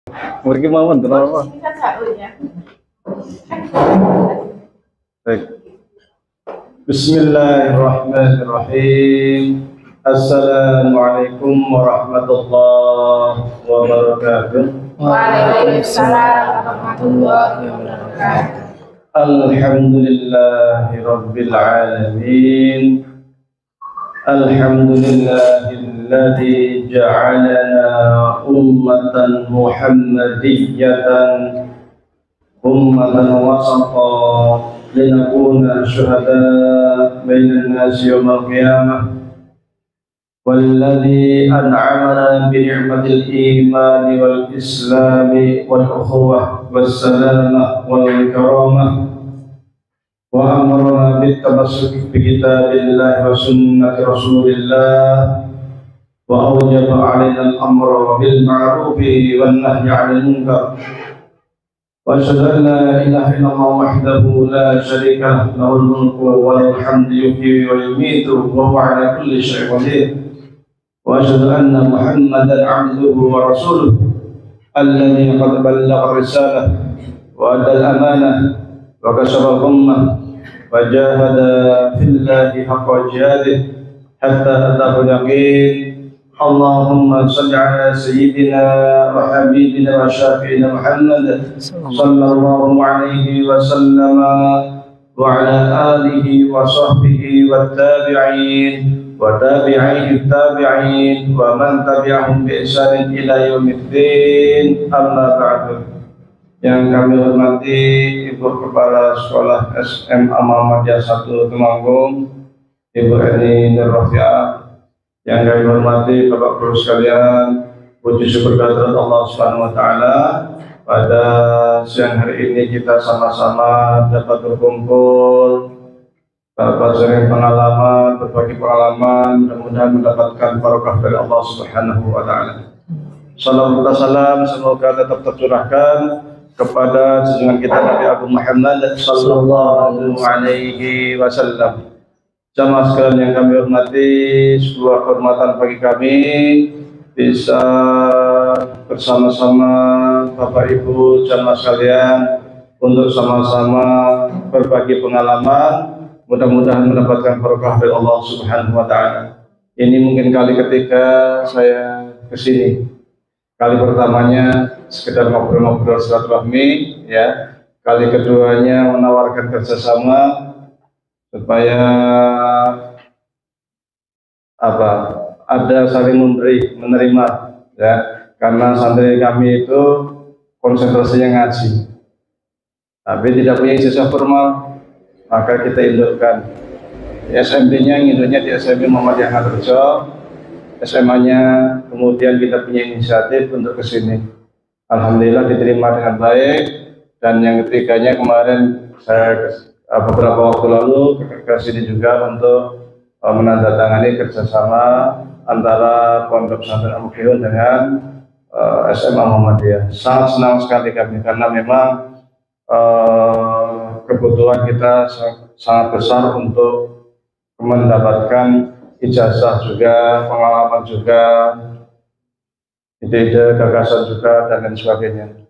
Mungkin mau apa? Baik. Bismillahirrahmanirrahim. Assalamualaikum warahmatullahi wabarakatuh. Waalaikumsalam warahmatullahi wabarakatuh. Alhamdulillahi rabbil alamin. Alhamdulillahilladzi ja'alana ummatan muhammadiyatan ummatan wasata linakuna syuhada bainan nasi yawmal qiyamah walladzi an'amana bi ni'matil imani wal islami wal ukhuwah was salamah wal karamah wa amarna bit tamassuk bi kitabillah wa sunnati rasulillah wa awjaba 'alaina al-amra bil ma'rufi wan nahyi 'anil munkar wa asyhadu an la ilaha illallah wahdahu la syarika lahu lahul mulku wa lahul hamdu yuhyi wa yumiitu wa huwa 'ala kulli syai'in qadir wa asyhadu anna muhammadan 'abduhu wa rasuluhu alladzi qad ballagha ar-risalah wa adda al-amanah wa kashafa al-ummah wa jahada fillahi haqqa jihadih hatta ataahu al-yaqin. Allahumma shalli ala sayyidina wa habibina wa syafi'ina Muhammad sallallahu alaihi wa sallama wa ala alihi wa sahbihi wa tabi'in wa tabi'in tabi'in wa man tabi'ahum bi ihsanin ila yaumiddin. Amma ba'du. Yang kami hormati Ibu Kepala Sekolah SMA Muhammadiyah 1 Temanggung, Ibu Eni Nur Rafi'ah. Yang kami hormati Bapak Guru sekalian, puji syukur kehadirat Allah Subhanahu wa taala. Pada siang hari ini kita sama-sama dapat berkumpul, dapat sharing pengalaman, berbagi pengalaman, mudah-mudahan mendapatkan barokah dari Allah Subhanahu wa taala. Salam semoga tetap tercurahkan kepada junjungan kita Nabi Abu Muhammad sallallahu alaihi wasallam. Jamaah sekalian yang kami hormati, sebuah kehormatan bagi kami bisa bersama-sama Bapak Ibu jamaah sekalian untuk sama-sama berbagi pengalaman, mudah-mudahan mendapatkan berkah dari Allah Subhanahu wa taala. Ini mungkin kali ketiga saya ke sini. Kali pertamanya sekedar ngobrol-ngobrol silaturahmi, ya. Kali keduanya menawarkan kerjasama supaya ada saling memberi menerima, ya. Karena santri kami itu konsentrasinya ngaji, tapi tidak punya ijazah formal, maka kita indukkan. SMP-nya nginduknya di SMP Muhammadiyah Ngarjo, SMA-nya kemudian kita punya inisiatif untuk ke sini. Alhamdulillah diterima dengan baik. Dan yang ketiganya kemarin saya beberapa waktu lalu ke sini juga untuk menandatangani kerjasama antara Pondok Pesantren Al-Muflihun dengan SMA Muhammadiyah. Sangat senang sekali kami karena memang kebutuhan kita sangat besar untuk mendapatkan ijazah juga, pengalaman juga, ide-ide, gagasan juga, dan lain sebagainya.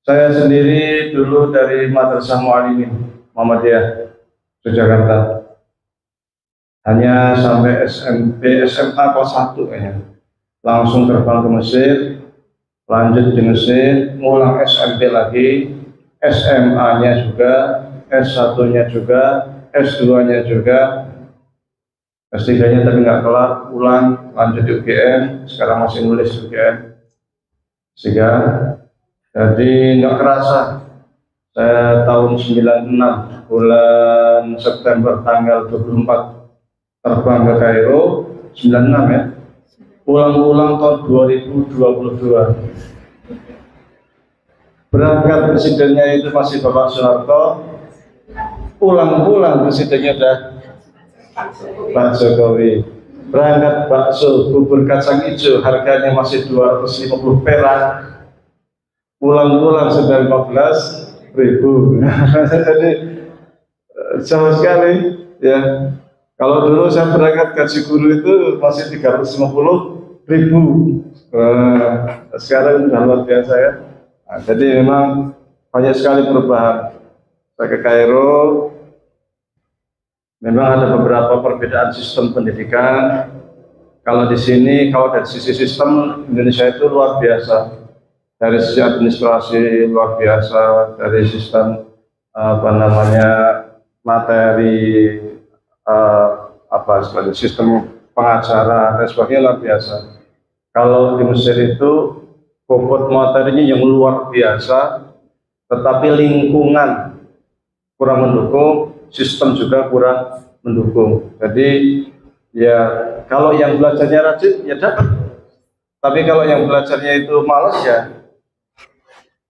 Saya sendiri dulu dari Madrasah Mu'allimin Muhammadiyah Yogyakarta, hanya sampai SMP, SMA kelas 1 kayaknya. Langsung terbang ke Mesir, lanjut di Mesir, ngulang SMP lagi, SMA-nya juga, S1-nya juga, S2-nya juga, S3-nya tapi nggak kelar, ulang, lanjut di UGM, sekarang masih nulis UGM 3. Jadi nggak kerasa, saya tahun 96, bulan September tanggal 24, terbang ke Kairo, 96 ya, pulang-pulang tahun 2022. Berangkat presidennya itu masih Bapak Soeharto, pulang-pulang presidennya udah Pak Jokowi. Berangkat bakso bubur kacang hijau harganya masih 250 perak, pulang-pulang sudah 15.000. Jadi jauh sekali ya. Kalau dulu saya berangkat gaji guru itu masih 350 ribu. Sekarang sudah luar biasa ya. Nah, jadi memang banyak sekali perubahan. Saya ke Kairo, memang ada beberapa perbedaan sistem pendidikan. Kalau di sini, kalau dari sisi sistem, Indonesia itu luar biasa. Dari sisi administrasi luar biasa, dari sistem materi, sebagai sistem pengacara dan sebagainya luar biasa. Kalau di Mesir itu bobot materinya yang luar biasa, tetapi lingkungan kurang mendukung, sistem juga kurang mendukung. Jadi ya kalau yang belajarnya rajin ya dapat, tapi kalau yang belajarnya itu malas ya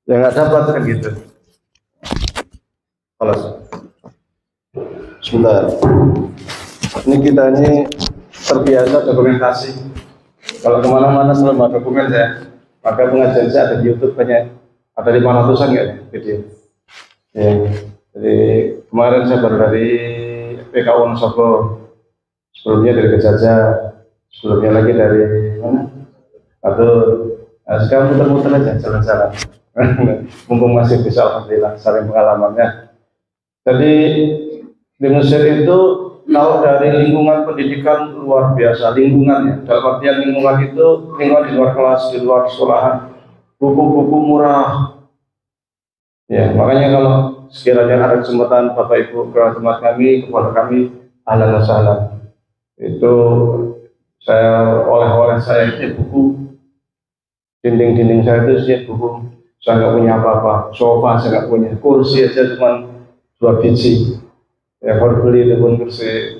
nggak dapat kan gitu. Kalau sebentar, ini kita ini terbiasa dokumentasi. Kalau kemana-mana selalu ada dokumen saya, maka pengajian saya ada di YouTube banyak, ada 500-an ya video. Ya, jadi kemarin saya baru dari PKU Wonosobo, sebelumnya dari Kejaja, sebelumnya lagi dari mana? Atau sekarang muter-muter aja jalan-jalan. Mumpung masih bisa, alhamdulillah, saling pengalamannya. Jadi di Mesir itu kalau dari lingkungan pendidikan luar biasa, lingkungannya, dalam artian lingkungan itu lingkungan di luar kelas, di luar sekolahan, buku-buku murah. Ya, makanya kalau sekiranya ada kesempatan Bapak Ibu ke tempat kami, kepada kami, ahlan wa sahlan. Itu saya oleh-oleh saya itu buku, dinding-dinding saya itu sih buku. Saya nggak punya apa-apa, sofa saya nggak punya, kursi aja cuma 2 biji. Ya kalau beli itu pun kursi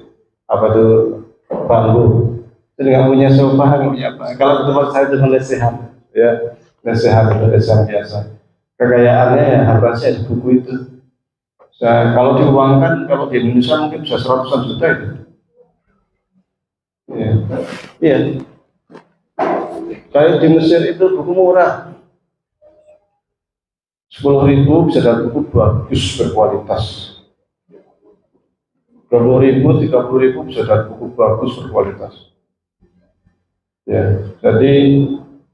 bambu. Jadi nggak punya sofa, nggak punya apa. Kalau tempat saya itu lesehan, ya lesehan biasa. Kekayaannya ya harganya di buku itu. Kalau diuangkan, kalau di Indonesia mungkin bisa 100-an juta itu. Iya. Kalau di Mesir itu buku murah. 10.000 bisa dapat buku bagus berkualitas. 20.000, 30.000 bisa dapat buku bagus berkualitas. Ya, jadi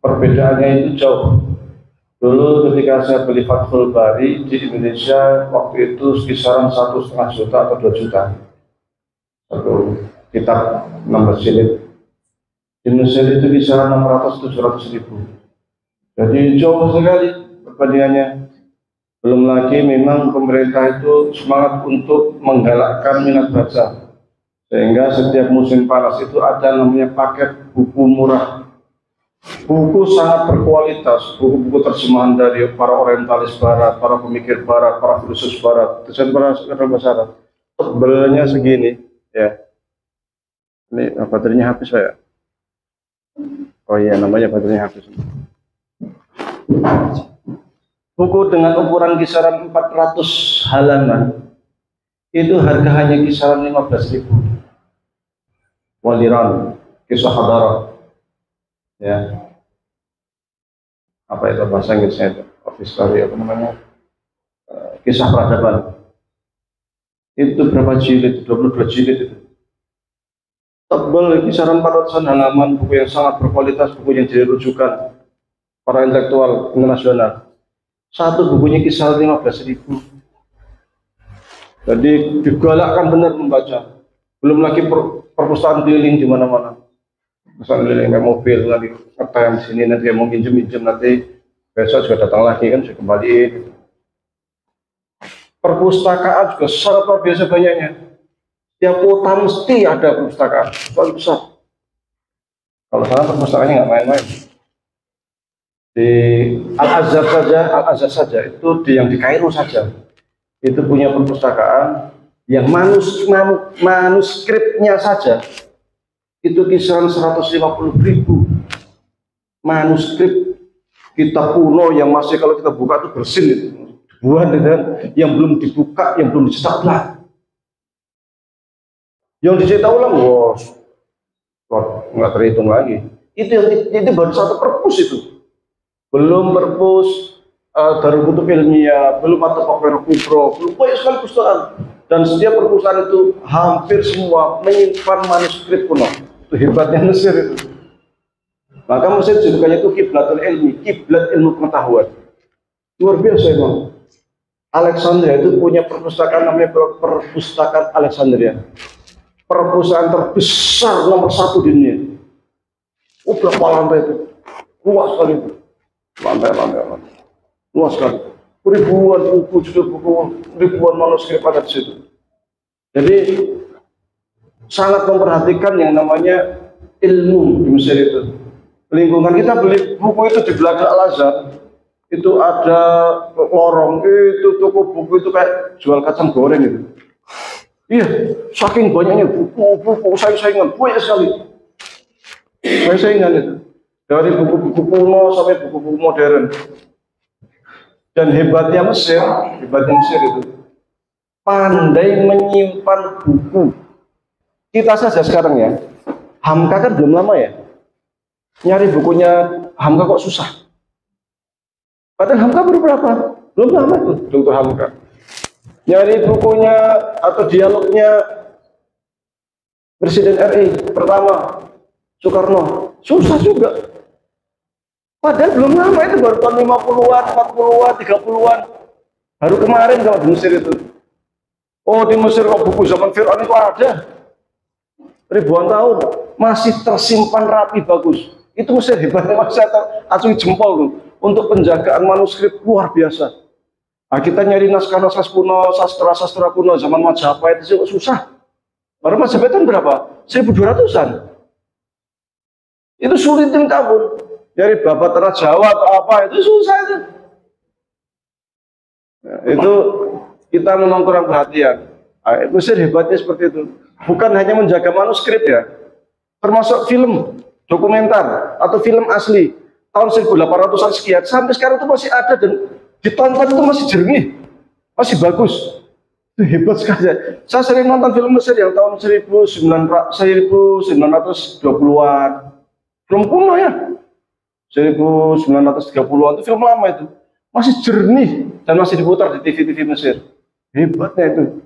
perbedaannya itu jauh. Dulu ketika saya beli Fathul Bari di Indonesia waktu itu kisaran 1,5 juta atau 2 juta. Satu kitab 16 jilid. Di Mesir itu kisaran 600-700.000. Jadi jauh sekali perbandingannya. Belum lagi memang pemerintah itu semangat untuk menggalakkan minat baca, sehingga setiap musim panas itu ada namanya paket buku murah. Buku sangat berkualitas, buku-buku terjemahan dari para orientalis barat, para pemikir barat, para filsuf barat, tulisan para bahasa Arab. Tebalnya segini, ya. Ini baterainya habis saya. Oh iya, namanya baterainya habis. Buku dengan ukuran kisaran 400 halaman itu harga hanya kisaran 15.000. Waliran, kisah hadarat, ya. Apa itu bahasa Inggrisnya itu? Office story apa namanya? Kisah peradaban. Itu berapa jilid? 22 jilid itu. Tebal kisaran 400 halaman, buku yang sangat berkualitas, buku yang jadi rujukan para intelektual internasional. Satu bukunya kisaran 15.000. Jadi digalakkan benar membaca. Belum lagi perpustakaan keliling di mana-mana. Perpustakaan keliling kayak mobil, nanti ngetem di sini, nanti mau minjem nanti besok juga datang lagi kan, juga kembaliin. Perpustakaan juga sangat luar biasa banyaknya. Tiap kota mesti ada perpustakaan, paling besar. Kalau sana perpustakaannya nggak main-main. Di Al-Azhar saja itu yang di Kairo saja itu punya perpustakaan yang manuskripnya saja itu kisaran 150.000 manuskrip kitab kuno yang masih kalau kita buka itu bersin itu buah yang belum dibuka, yang belum dicetak ulang, yang dicetak ulang nggak terhitung lagi. Itu baru satu perpus itu. Belum perpus Darul Kutub Ilmiah, belum atau Fakir Kubro, belum banyak sekali perpustakaan. Dan setiap perpustakaan itu hampir semua menyimpan manuskrip kuno. Itu hebatnya Mesir itu. Maka Mesir julukannya itu kiblatul ilmi, kiblat ilmu pengetahuan. Luar biasa emang. Alexandria itu punya perpustakaan namanya Perpustakaan Alexandria. Perpustakaan terbesar nomor 1 di dunia. Berapa lantai itu? Luas sekali itu. Lantai. Luas sekali. Ribuan buku, ribuan manuskrip ada di situ. Jadi sangat memperhatikan yang namanya ilmu di Mesir itu. Lingkungan kita beli buku itu di belakang Al-Azhar, itu ada lorong, itu toko buku itu kayak jual kacang goreng gitu. Iya, saking banyaknya buku saingan banyak sekali. Saingan itu dari buku-buku kuno sampai buku-buku modern. Dan hebatnya Mesir itu pandai menyimpan buku. Kita saja sekarang ya, Hamka kan belum lama ya. Nyari bukunya Hamka kok susah. Padahal Hamka baru berapa? Belum lama tuh Dr. Hamka. Nyari bukunya atau dialognya Presiden RI pertama Soekarno, susah juga. Padahal belum lama itu, baru tahun 50-an, 40-an, 30-an. Baru kemarin kalau di Mesir itu. Oh, di Mesir kok buku zaman Fir'aun itu ada. Ribuan tahun masih tersimpan rapi bagus. Itu Mesir hebatnya, masih acungi jempol tuh. Untuk penjagaan manuskrip luar biasa. Nah, kita nyari naskah-naskah kuno, sastra-sastra kuno zaman Majapahit itu susah. Baru Majapahit kan berapa? 1200-an. Itu sulit yang kabur. Nyari babat tanah Jawa atau apa itu susah itu. Nah, itu kita memang kurang perhatian. Nah, Mesir hebatnya seperti itu. Bukan hanya menjaga manuskrip ya, termasuk film dokumenter atau film asli tahun 1800-an sekian sampai sekarang itu masih ada dan ditonton itu masih jernih, masih bagus. Itu hebat sekali. Saya sering nonton film Mesir yang tahun 1920-an, film kuno ya, 1930-an itu film lama itu masih jernih dan masih diputar di TV-TV Mesir. Hebatnya itu.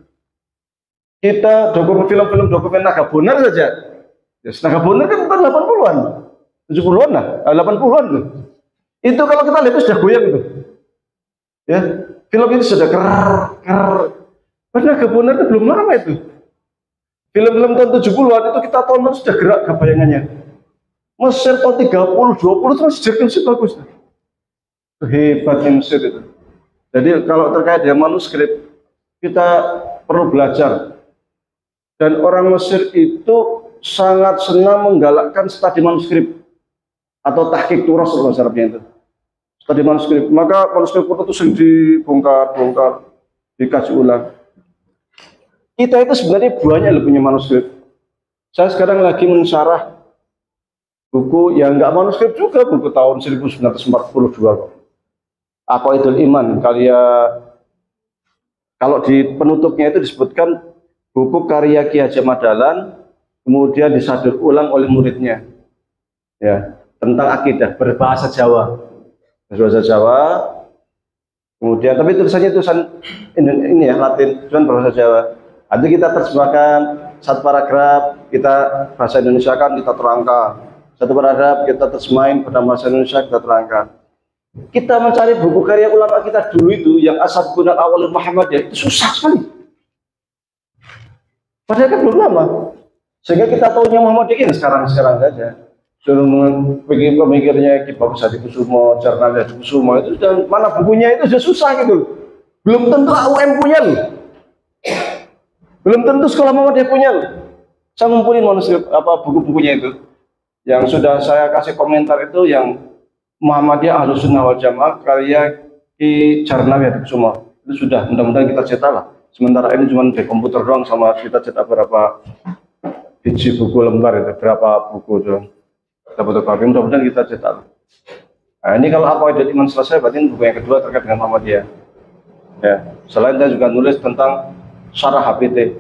Kita film-film dokumen Naga Bonar saja. Ya, Naga Bonar kan tahun 80-an, 70-an lah, 80-an tuh. Itu kalau kita lihat sudah goyang itu. Ya, film itu sudah ker. Padahal Naga Bonar itu belum lama itu. Film-film tahun 70-an itu kita tonton sudah gerak ke bayangannya. Mesir tahun 30, 20 terus jadi bagus. Hebatnya Mesir itu. Jadi kalau terkait dengan manuskrip kita perlu belajar. Dan orang Mesir itu sangat senang menggalakkan studi manuskrip atau tahqiq turas kalau Arabnya itu. Studi manuskrip. Maka manuskrip itu sering dibongkar, dikaji ulang. Kita itu sebenarnya banyak loh punya manuskrip. Saya sekarang lagi mensyarah buku yang enggak manuskrip juga, buku tahun 1942 kok. Aqaidul Iman, kalau di penutupnya itu disebutkan buku karya Ki Hajar Dahlan, kemudian disadur ulang oleh muridnya, ya, tentang akidah berbahasa Jawa, kemudian tapi tulisannya tulisan ini ya Latin, tulisan berbahasa Jawa. Nanti kita terjemahkan satu paragraf, kita bahasa Indonesia kan kita terangkan, satu paragraf kita terjemahin pada bahasa Indonesia kita terangkan. Kita mencari buku karya ulama kita dulu itu yang Ashabul Awwalul Muhammadiyah itu susah sekali. Padahal kan belum lama. Sehingga kita tahunya Muhammadiyah sekarang saja. Suruh pemikirnya Ki Bagus Hadikusumo, Jurnal Hadikusumo itu sudah mana bukunya itu sudah susah gitu. Belum tentu AUM punya loh. Belum tentu sekolah Muhammadiyah punya loh. Saya ngumpulin manuskrip buku-bukunya itu. Yang sudah saya kasih komentar itu yang Muhammadiyah Ahlus Sunnah Wal Jamaah karya Ki Jurnal Hadikusumo. Itu sudah, mudah-mudahan kita cetak lah. Sementara ini cuma di komputer doang, sama kita cetak berapa biji buku lembar itu, berapa buku doang. Kita fotokopi, mudah-mudahan kita cetak. Nah, ini kalau Aqaidul Iman selesai, berarti buku yang kedua terkait dengan Muhammadiyah. Ya, selain saya juga nulis tentang syarah HPT.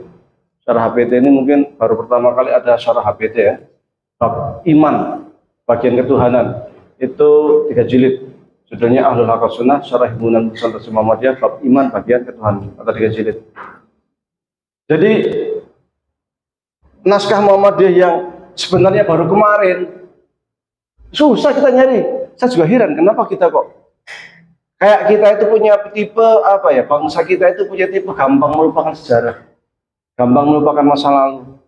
Syarah HPT ini mungkin baru pertama kali ada syarah HPT ya. Bab iman, bagian ketuhanan. Itu 3 jilid. Judulnya Ahlul Haqq Sunnah, Syarah Himpunan Nusantara Muhammadiyah, bab iman bagian ketuhanan, atau 3 jilid. Jadi naskah Muhammadiyah yang sebenarnya baru kemarin Susah kita nyari. Saya juga heran kenapa kita kok kayak kita itu punya tipe apa ya, bangsa kita itu punya tipe gampang melupakan sejarah, gampang melupakan masa lalu.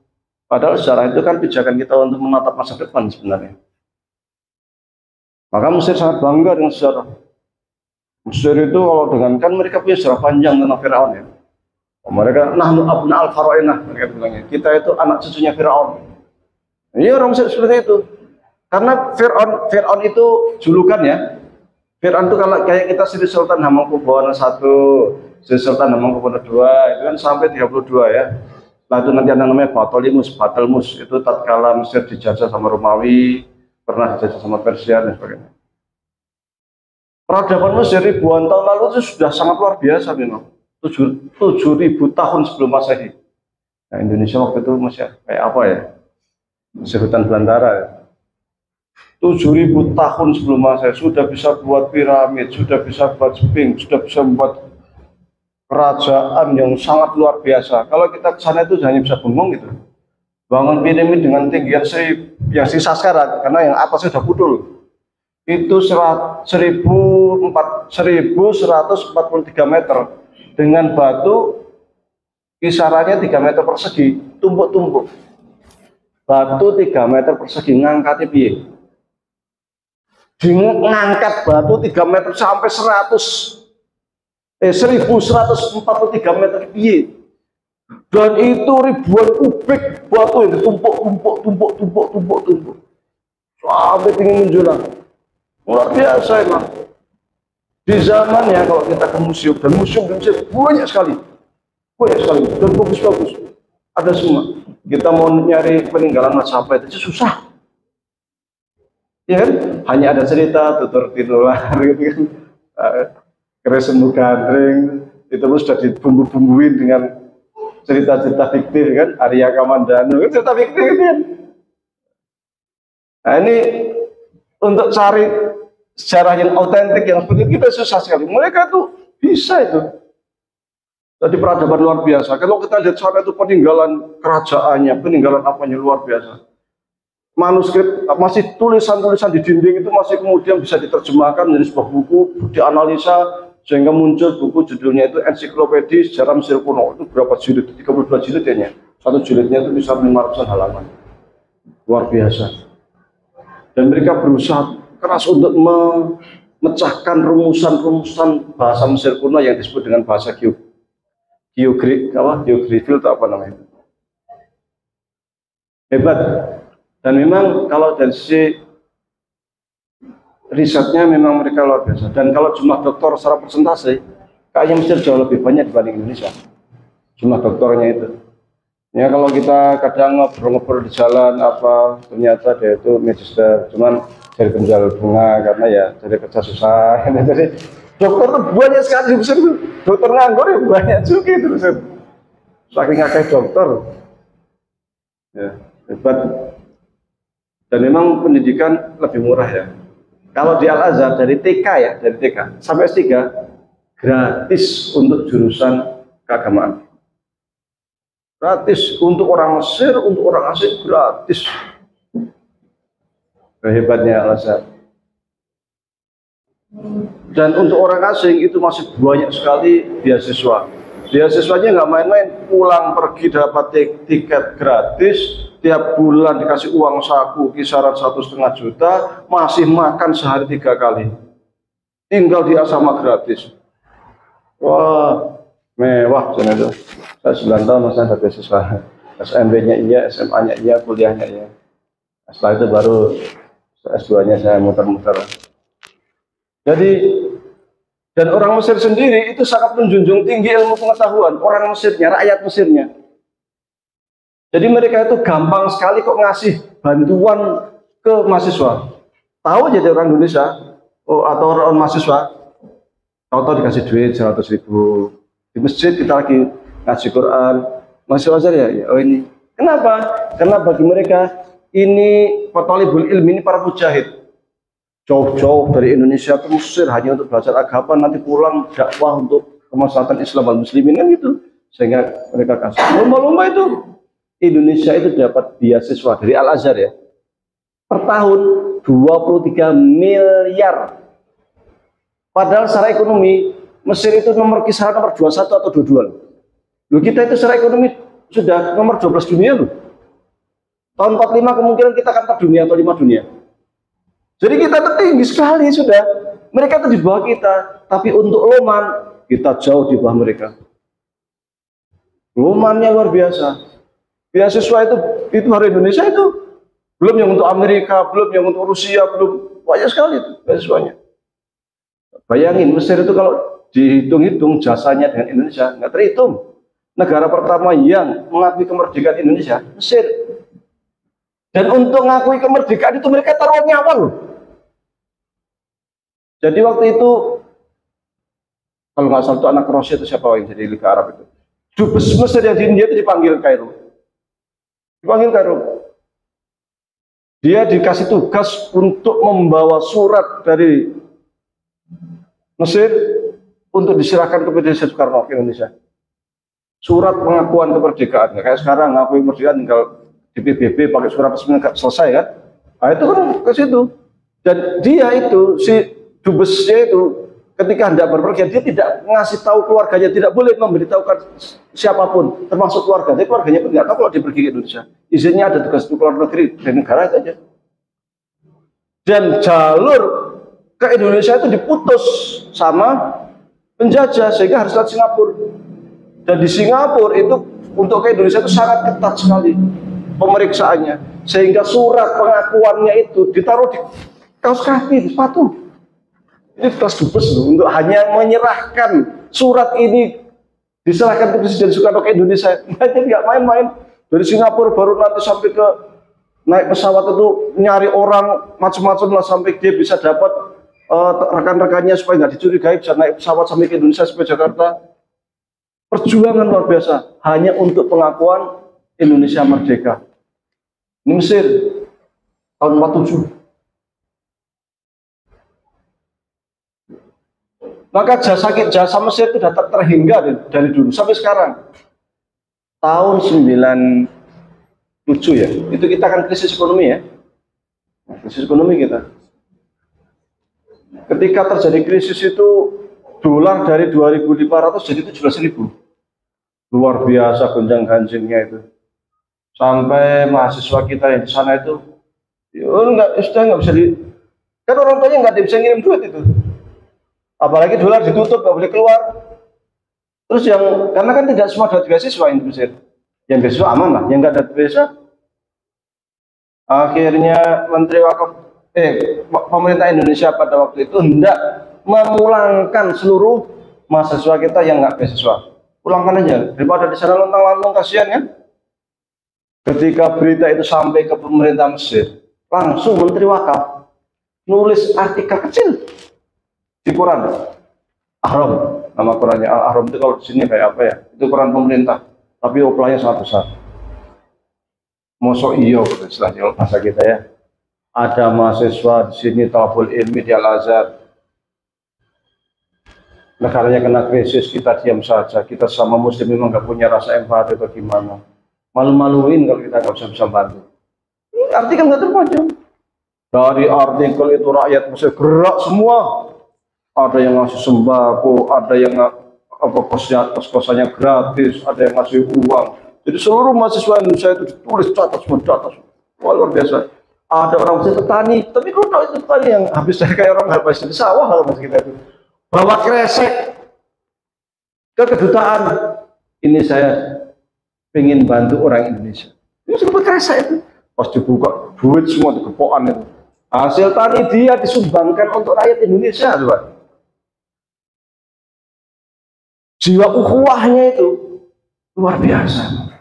Padahal sejarah itu kan pijakan kita untuk menatap masa depan sebenarnya. Maka Mesir sangat bangga dengan sejarah. Mesir itu kalau dengan kan mereka punya sejarah panjang tentang Firaun ya. Mereka nahnu abna al farainah, mereka bilangnya. Kita itu anak cucunya Firaun. Ini orang Mesir seperti itu. Karena Firaun itu julukan ya. Firaun itu kalau kayak kita Sri Sultan Hamengkubuwono I, Sri Sultan Hamengkubuwono II, itu kan sampai 32 ya. Nah itu nanti ada namanya Batalimus, itu tatkala Mesir dijajah sama Romawi, pernah dijajah sama Persia dan sebagainya. Peradaban Mesir ribuan tahun lalu itu sudah sangat luar biasa memang. 7.000 tahun sebelum Masehi. Nah Indonesia waktu itu masih kayak apa ya? Masih hutan belantara ya. 7.000 tahun sebelum Masehi sudah bisa buat piramid, sudah bisa buat sphinx, sudah bisa membuat kerajaan yang sangat luar biasa. Kalau kita ke sana itu hanya bisa bengong gitu. Bangun piramid dengan tinggian yang sisa sekarang, karena yang atasnya sudah pudul. Itu 1.143 meter dengan batu kisarannya 3 meter persegi, tumpuk-tumpuk. Batu 3 meter persegi ngangkatnya piye? Ngangkat batu 3 meter sampai 1143 meter piye. Dan itu ribuan kubik batu yang ditumpuk sampai tinggi menjulang. Luar biasa emang. Di zamannya kalau kita ke museum, dan museum di Mesir banyak sekali dan bagus-bagus. Ada semua. Kita mau nyari peninggalan Majapahit itu susah. Ya kan? Hanya ada cerita tutur tinular gitu kan. Keresemu gandring itu pun sudah dibumbu-bumbuin dengan cerita-cerita fiktif kan, Arya Kamandano kan cerita fiktif kan. Nah ini untuk cari sejarah yang autentik yang seperti itu kita susah sekali. Mereka tuh bisa itu. Jadi peradaban luar biasa. Kalau kita lihat sana itu peninggalan kerajaannya, peninggalan apanya luar biasa. Manuskrip masih tulisan-tulisan di dinding itu masih kemudian bisa diterjemahkan menjadi sebuah buku, dianalisa sehingga muncul buku judulnya itu Ensiklopedia Sejarah Mesir Kuno. Itu berapa jilid? 32 jilid ya. Satu jilidnya itu bisa 500 halaman. Luar biasa. Dan mereka berusaha keras untuk memecahkan rumusan-rumusan bahasa Mesir kuno yang disebut dengan bahasa geogrifil atau apa namanya. Hebat. Dan memang kalau dari sisi risetnya memang mereka luar biasa. Dan kalau jumlah doktor secara persentase, kayaknya Mesir jauh lebih banyak dibanding Indonesia. Jumlah doktornya itu. Ya kalau kita kadang ngobrol-ngobrol di jalan apa, ternyata dia itu magister, cuman dari penjual bunga karena ya dari kerja susah. Jadi dokter itu banyak sekali di Mesir itu. Dokter nganggur ya banyak juga itu. Saking akeh dokter. Ya, hebat. Dan memang pendidikan lebih murah ya. Kalau di Al-Azhar dari TK ya, dari TK sampai S3 gratis untuk jurusan keagamaan. Gratis untuk orang Mesir, untuk orang asing gratis. Hebatnya Al-Azhar. Dan untuk orang asing itu masih banyak sekali beasiswa. Beasiswanya nggak main-main, pulang pergi dapat tiket gratis. Tiap bulan dikasih uang saku kisaran 1,5 juta, masih makan sehari 3 kali, tinggal di asrama gratis. Wah mewah sana itu. Saya 9 tahun masih ada beasiswa. SMB-nya iya, SMA-nya iya, kuliahnya iya. Setelah itu baru S2-nya saya muter-muter. Jadi dan orang Mesir sendiri itu sangat menjunjung tinggi ilmu pengetahuan. Orang Mesirnya, rakyat Mesirnya. Jadi mereka itu gampang sekali kok ngasih bantuan ke mahasiswa. Tahu aja orang Indonesia atau orang mahasiswa, tahu-tahu dikasih duit 100.000. Di masjid kita lagi ngaji Quran, mahasiswa aja ya, oh ini. Kenapa? Karena bagi mereka ini Thalibul ilmi ini para mujahid. Jauh-jauh dari Indonesia ke Mesir hanya untuk belajar agama, nanti pulang dakwah untuk kemaslahatan Islam dan Muslimin kan gitu. Sehingga mereka kasih lomba-lomba itu. Indonesia itu dapat beasiswa dari Al-Azhar ya, per tahun 23 miliar. Padahal secara ekonomi Mesir itu kisaran nomor 21 atau 22. Loh, kita itu secara ekonomi sudah nomor 12 dunia loh. Tahun 45 kemungkinan kita akan dunia atau 5 dunia. Jadi kita itu tinggi sekali sudah. Mereka itu di bawah kita, tapi untuk loman kita jauh di bawah mereka. Lomannya luar biasa. Beasiswa itu hari Indonesia itu belum yang untuk Amerika, belum yang untuk Rusia, belum banyak sekali itu beasiswanya. Bayangin Mesir itu kalau dihitung-hitung jasanya dengan Indonesia nggak terhitung. Negara pertama yang mengakui kemerdekaan Indonesia, Mesir. Dan untuk mengakui kemerdekaan itu mereka taruh nyawa loh. Jadi waktu itu kalau nggak salah itu anak Rosia itu siapa yang jadi Liga Arab itu? Dubes Mesir yang di India itu dipanggil Kairo. Dipanggil Kairo. Dia dikasih tugas untuk membawa surat dari Mesir untuk diserahkan ke Presiden Soekarno ke Indonesia. Surat pengakuan kemerdekaan. Kayak sekarang ngakui kemerdekaan tinggal di PBB pakai surat resmi selesai kan? Nah itu kan ke situ. Dan dia itu si dubesnya itu ketika hendak berpergian dia tidak ngasih tahu keluarganya, tidak boleh memberitahukan siapapun, termasuk keluarga. Jadi keluarganya pun nggak tahu kalau dia pergi ke Indonesia. Izinnya ada tugas di luar negeri dari negara itu aja. Dan jalur ke Indonesia itu diputus sama penjajah sehingga harus lewat Singapura. Dan di Singapura itu untuk ke Indonesia itu sangat ketat sekali pemeriksaannya, sehingga surat pengakuannya itu ditaruh di kaos kaki, di sepatu. Ini tugas dubes loh, untuk hanya menyerahkan surat ini diserahkan ke Presiden Soekarno ke Indonesia. Jadi nggak main-main. Dari Singapura baru nanti sampai ke naik pesawat itu nyari orang macam-macam lah sampai dia bisa dapat rekan-rekannya supaya nggak dicurigai, bisa naik pesawat sampai ke Indonesia sampai Jakarta. Perjuangan luar biasa hanya untuk pengakuan Indonesia merdeka. Ini Mesir tahun 47. Maka jasa Mesir itu datang terhingga dari dulu sampai sekarang. Tahun 97 ya, itu kita akan krisis ekonomi ya. Krisis ekonomi kita. Ketika terjadi krisis itu dolar dari 2.500 jadi 17.000. Luar biasa gonjang-ganjingnya itu. Sampai mahasiswa kita yang di sana itu sudah nggak bisa kan orang tuanya nggak bisa ngirim duit itu. Apalagi dolar ditutup, nggak boleh keluar. Terus karena kan tidak semua dapat beasiswa yang Mesir. Yang beasiswa aman lah, yang nggak dapat beasiswa. Akhirnya Menteri Wakaf, pemerintah Indonesia pada waktu itu hendak memulangkan seluruh mahasiswa kita yang nggak beasiswa. Pulangkan aja, daripada di sana lontang-lantung, kasihan ya. Ketika berita itu sampai ke pemerintah Mesir, langsung Menteri Wakaf nulis artikel kecil di Quran, Ahram, nama Qurannya Ahram itu kalau di sini kayak apa ya? Itu Quran pemerintah, tapi oplanya sangat besar. Mosok iyo, istilahnya bahasa kita ya. Ada mahasiswa di sini talabul ilmi di Al-Azhar. Negaranya kena krisis, kita diam saja. Kita sama muslim memang nggak punya rasa empati atau gimana? Malu-maluin kalau kita nggak bisa bantu. Artikel nggak terpajang. Dari artikel itu rakyat Mesir gerak semua. Ada yang ngasih sembako, ada yang kos-kosannya gratis, ada yang ngasih uang. Jadi seluruh mahasiswa Indonesia itu ditulis catat semua, catat. Wah, luar biasa. Ada orang Mesir petani, tapi kalau itu petani yang habis dari kayak orang habis di sawah kalau masih kita itu. Bawa kresek ke kedutaan. Ini saya pengen bantu orang Indonesia. Ini sudah kresek itu. Pas dibuka duit semua dikepokan itu. Hasil tani dia disumbangkan untuk rakyat Indonesia, coba. Jiwa ukhuwahnya itu luar biasa.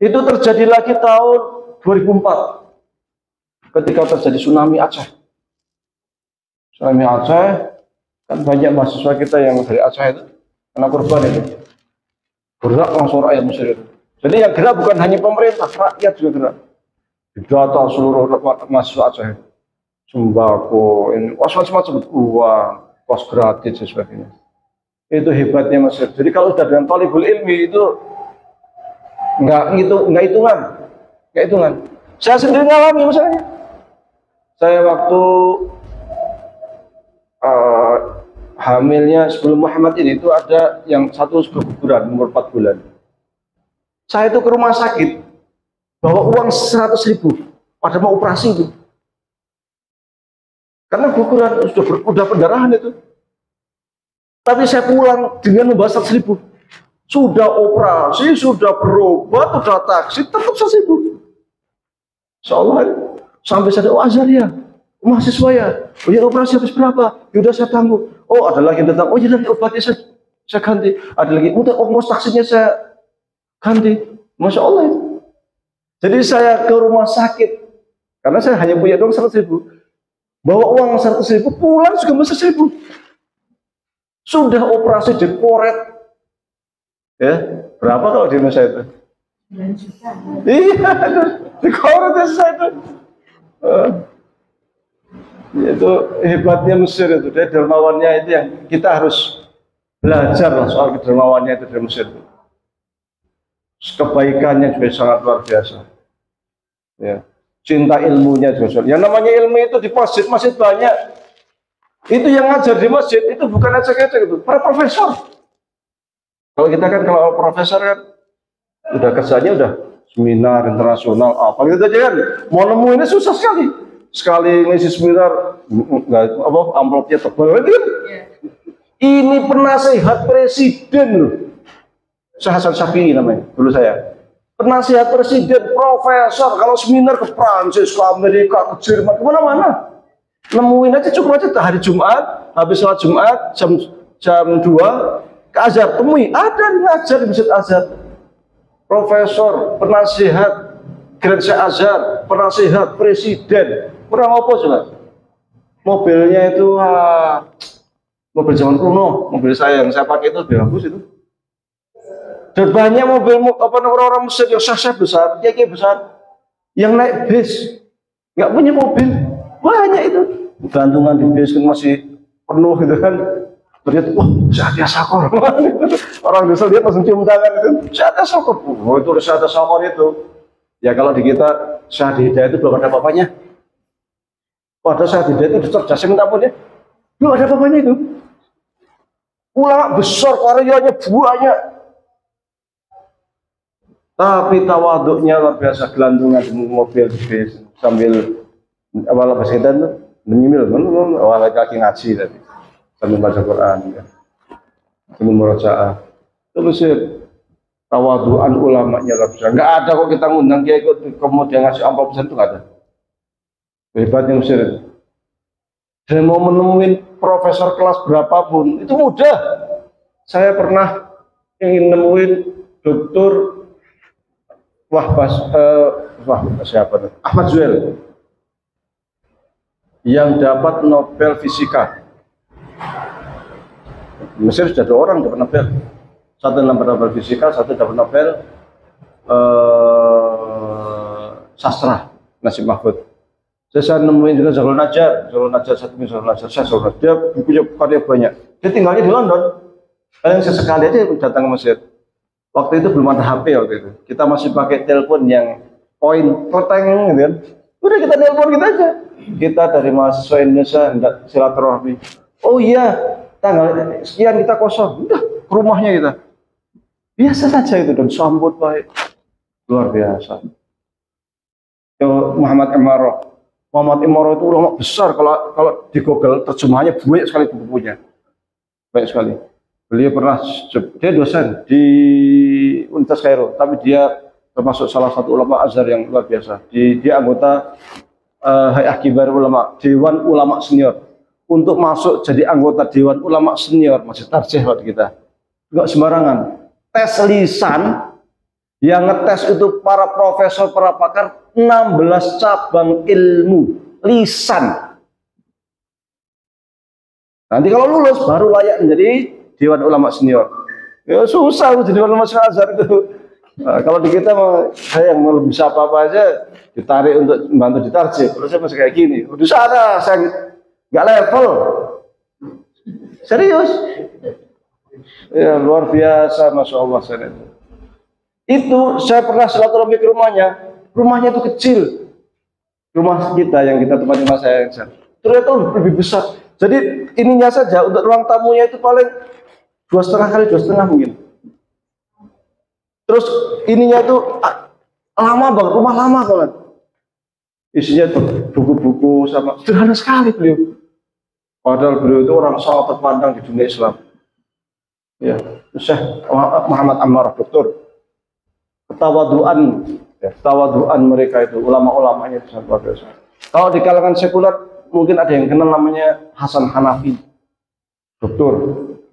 Itu terjadi lagi tahun 2004 ketika terjadi tsunami Aceh. Tsunami Aceh kan banyak mahasiswa kita yang dari Aceh itu kena korban itu. Gerak langsung rakyat Mesir itu. Jadi yang gerak bukan hanya pemerintah, rakyat juga gerak. Didata seluruh mahasiswa Aceh. Sembako, ini macam-macam uang, kos gratis dan sebagainya. Itu hebatnya Mesir. Jadi kalau sudah dengan talibul ilmi itu nggak hitungan. Saya sendiri ngalami misalnya. Saya waktu hamilnya sebelum Muhammad ini itu ada yang satu keguguran umur 4 bulan. Saya itu ke rumah sakit bawa uang 100.000 pada mau operasi itu. Karena guguran udah pendarahan itu. Tapi saya pulang dengan membawa 100.000. Sudah operasi, sudah berobat, sudah taksi, tetap 100.000. Soalnya sampai saya oh Azhar ya, mahasiswa ya, oh ya operasi habis berapa? Ya udah saya tanggung. Oh ada lagi yang datang, oh ya lagi obatnya saya ganti. Ada lagi, udah ongkos taksinya saya ganti. Masya Allah itu. Jadi saya ke rumah sakit karena saya hanya punya doang 100.000. Bawa uang 100.000, pulang juga masih 100.000. Sudah operasi dikoret, ya berapa kalau di Indonesia itu? 9 juta. Iya, dikoret saya itu. Itu hebatnya Mesir itu, dia dermawannya itu yang kita harus belajar lah soal kedermawannya itu dari Mesir itu. Kebaikannya juga sangat luar biasa. Ya. Cinta ilmunya juga. Yang namanya ilmu itu di masjid banyak. Itu yang ngajar di masjid itu bukan ecek-ecek itu, para profesor. Kalau kita kan kalau profesor kan udah kerjanya udah seminar internasional apa gitu aja kan. Mau nemuinnya susah sekali. Sekali ngisi seminar enggak apa amplopnya tebal gitu. Ini penasehat presiden loh. Hasan Syafi'i namanya dulu saya. Penasihat presiden, profesor, kalau seminar ke Prancis, ke Amerika, ke Jerman, kemana-mana. Nemuin aja cukup aja hari Jumat, habis sholat Jumat, jam 2, ke Azhar, temui, ada ngajar di Masjid Azhar. Profesor, penasihat, Gereja Azhar, penasihat presiden, kurang apa juga. Mobilnya itu, mobil zaman kuno, mobil saya yang saya pakai itu lebih bagus itu. Dan banyak mobil orang-orang Mesir yang sah besar, kiai besar, yang naik bis, nggak punya mobil, banyak itu. Gantungan di bis kan masih penuh gitu kan. Terlihat, wah Syahada Sakor. Orang desa lihat langsung cium tangan itu, Syahada Sakor. Oh itu Syahada Sakor itu. Ya kalau di kita Syahada Hidayah itu belum ada apa-apanya. Padahal Syahada Hidayah itu cerdas yang minta pun ya, belum ada apa-apanya itu. Ulama besar, karyanya banyak. Tapi tawaduknya luar biasa, gelantungan di mobil bis sambil awal bahasa kita itu menyimil, awal kaki ngaji tadi sambil baca Quran, ya. Sambil murojaah. Terus tawaduan ulamanya luar biasa. Nggak ada kok kita ngundang dia ikut kemudian ngasih amplop besar itu nggak ada. Hebatnya Mesir. Dan mau menemuin profesor kelas berapapun itu mudah. Saya pernah ingin nemuin dokter siapa? Ahmad Zuhail yang dapat Nobel Fisika. Mesir sudah 2 orang dapat Nobel. Satu dapat Nobel Fisika, satu dapat Nobel Sastra, Nasib Mahfud. Saya nemuin juga Zahul Najjar satu Zahul Najjar, dia punya karya banyak. Dia tinggalnya di London. Yang sesekali aja datang ke Mesir. Waktu itu belum ada HP waktu itu. Kita masih pakai telepon yang koin, koteng gitu kan. Udah kita telepon kita aja. Kita dari mahasiswa Indonesia hendak silaturahmi. Oh iya, tanggal sekian kita kosong. Udah ke rumahnya kita. Biasa saja itu dan sambut baik. Luar biasa. Muhammad Imarah itu ulama besar, kalau di Google terjemahannya banyak sekali buku-bukunya. Banyak sekali. Beliau pernah, dia dosen di Universitas Kairo, tapi dia termasuk salah satu ulama Azhar yang luar biasa. Dia anggota Hay'ah Kibar Ulama, Dewan Ulama Senior. Untuk masuk jadi anggota Dewan Ulama Senior, masih tarjih waktu kita. Enggak sembarangan. Tes lisan, yang ngetes itu para profesor, para pakar, 16 cabang ilmu lisan. Nanti kalau lulus baru layak menjadi Dewan Ulama Senior. Ya susah jadi Dewan Ulama Senior Azhar itu. Nah, kalau di kita saya yang mau bisa apa-apa aja ditarik untuk membantu ditarjih. Kalau saya masih kayak gini, udah sana saya nggak level. Serius. Ya luar biasa, Masya Allah. Itu saya pernah silaturahmi ke rumahnya. Rumahnya itu kecil. rumah kita yang kita tempati Mas saya ternyata lebih besar. Jadi ininya saja untuk ruang tamunya itu paling 2,5 kali 2,5 mungkin. Terus ininya itu lama banget, rumah lama banget. Isinya buku-buku sama sederhana sekali beliau. Padahal beliau itu orang sangat terpandang di dunia Islam. Ya, Syekh Muhammad Ammar, doktor. Ketawaduan mereka itu, ulama-ulamanya itu sangat luar biasa. Kalau di kalangan sekuler mungkin ada yang kenal namanya Hasan Hanafi, doktor.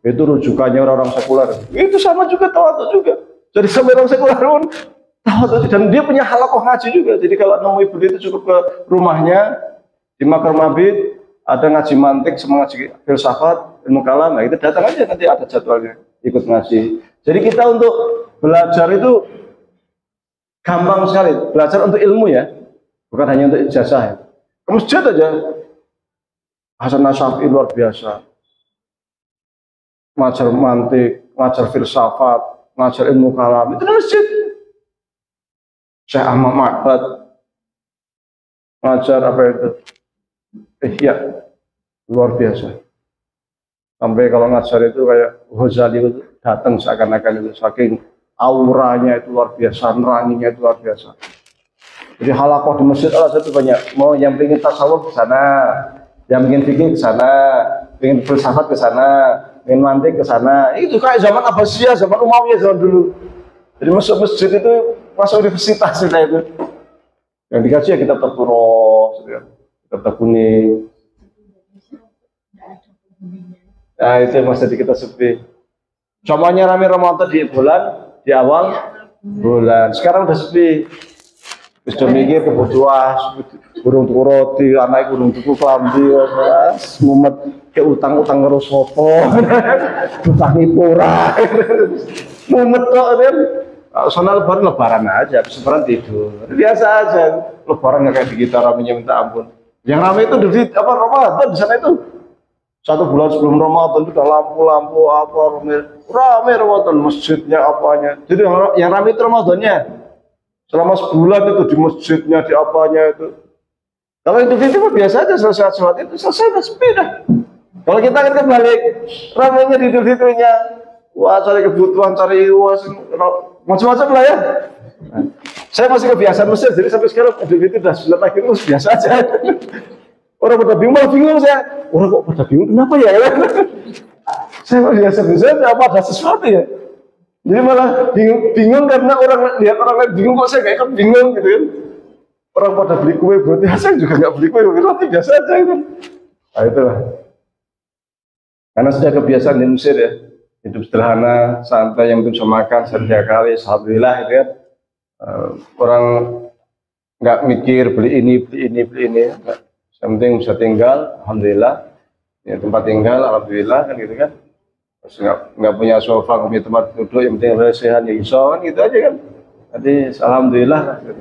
Itu rujukannya orang-orang sekuler. Itu sama juga tawadu juga. Jadi sampai orang sekuler pun tawadu, dan dia punya halakoh ngaji juga. Jadi kalau nemui beliau itu cukup ke rumahnya di Makar Mabit, ada ngaji mantik, sama ngaji filsafat, ilmu kalam. Nah itu datang aja, nanti ada jadwalnya ikut ngaji. Jadi kita untuk belajar itu gampang sekali, belajar untuk ilmu ya, bukan hanya untuk ijazah ya. Ke masjid aja, Hasan Asyafi luar biasa, ngajar mantik, ngajar filsafat, ngajar ilmu kalam, itu di masjid. Syekh Ahmad Ma'bad ngajar apa itu? Ya, luar biasa. Sampai kalau ngajar itu kayak Ghazali itu datang seakan-akan itu, saking auranya itu luar biasa, neranginya itu luar biasa. Jadi halakoh di masjid Allah itu banyak. Mau yang pengen tasawuf ke sana, yang pengen fikih ke sana, pengen filsafat ke sana, pengen mantik ke sana. Itu kayak zaman Abbasiyah, zaman Umayyah zaman dulu. Jadi masuk masjid itu masuk universitas kita itu. Yang dikasih ya kitab terturos, kitab kuning. Nah itu yang masih kita sepi. Contohnya rame Ramadan di awal bulan. Sekarang udah sepi. Sudah mikir kebutuhan, burung tuku roti, anak burung tuku kelambi, mumet ke utang-utang terus sopo, utangi pura, mumet kok kan. Soalnya lebaran aja, lebaran tidur, biasa aja. Lebaran nggak kayak di kita ramenya minta ampun. Yang ramai itu di apa Ramadan di sana itu. 1 bulan sebelum Ramadan itu udah lampu-lampu apa rame Ramadan, masjidnya apanya. Jadi yang ramai itu Ramadannya. Selama sebulan itu di masjidnya, di apanya itu. Kalau Idul Fitri biasa aja selesai sholat itu selesai udah sepi dah. Kalau kita kan kebalik, ramainya di Idul Fitrinya, wah cari kebutuhan, cari uang, macam-macam lah ya. Nah, saya masih kebiasaan Mesir, jadi sampai sekarang Idul Fitri udah sudah lagi terus biasa aja. Orang pada bingung saya. Orang kok pada bingung, kenapa ya? Saya biasa-biasa aja, apa ada sesuatu ya? Jadi malah bingung karena orang lihat orang lain bingung, kok saya nggak ikut bingung gitu kan. Orang pada beli kue, berarti saya juga nggak beli kue, berarti biasa aja gitu. Nah itulah. Karena sudah kebiasaan di Mesir ya, hidup sederhana, santai, yang bisa makan setiap kali, alhamdulillah gitu kan. Orang nggak mikir beli ini. Enggak. Yang penting bisa tinggal, alhamdulillah. Ya, tempat tinggal, alhamdulillah kan gitu kan. Terus nggak punya sofa, nggak punya tempat duduk, yang penting lesehan ya iso kan gitu aja kan. Jadi alhamdulillah. Gitu.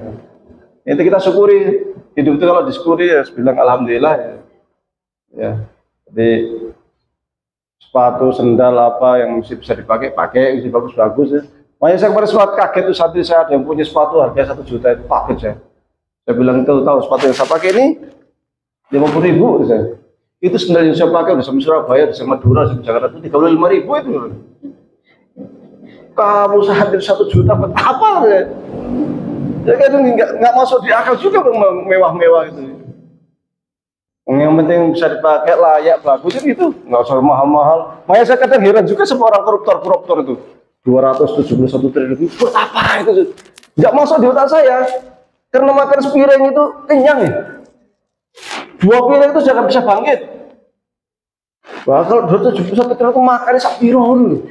Itu kita syukuri. Hidup itu kalau disyukuri ya bilang alhamdulillah ya. Ya. Jadi sepatu, sendal apa yang masih bisa dipakai, pakai, masih bagus-bagus ya. Makanya saya kemarin sempat kaget tuh santri saya ada yang punya sepatu harga 1 juta itu paket saya. Saya bilang itu tahu sepatu yang saya pakai ini 50.000 saya. Itu sendal yang saya pakai udah sama Surabaya, udah sama Madura, sama Jakarta itu 35.000 itu. Kamu sehadir 1 juta buat apa ya? Ya kan nggak masuk di akal juga mewah-mewah itu. Yang penting bisa dipakai layak bagus itu, nggak usah mahal-mahal. Makanya saya kadang heran juga sama orang koruptor itu. 271 triliun buat apa itu? Nggak masuk di otak saya. Karena makan sepiring itu kenyang ya. 2 piring itu jangan bisa bangkit. Wah, kalau 271 triliun itu makannya sak piro dulu.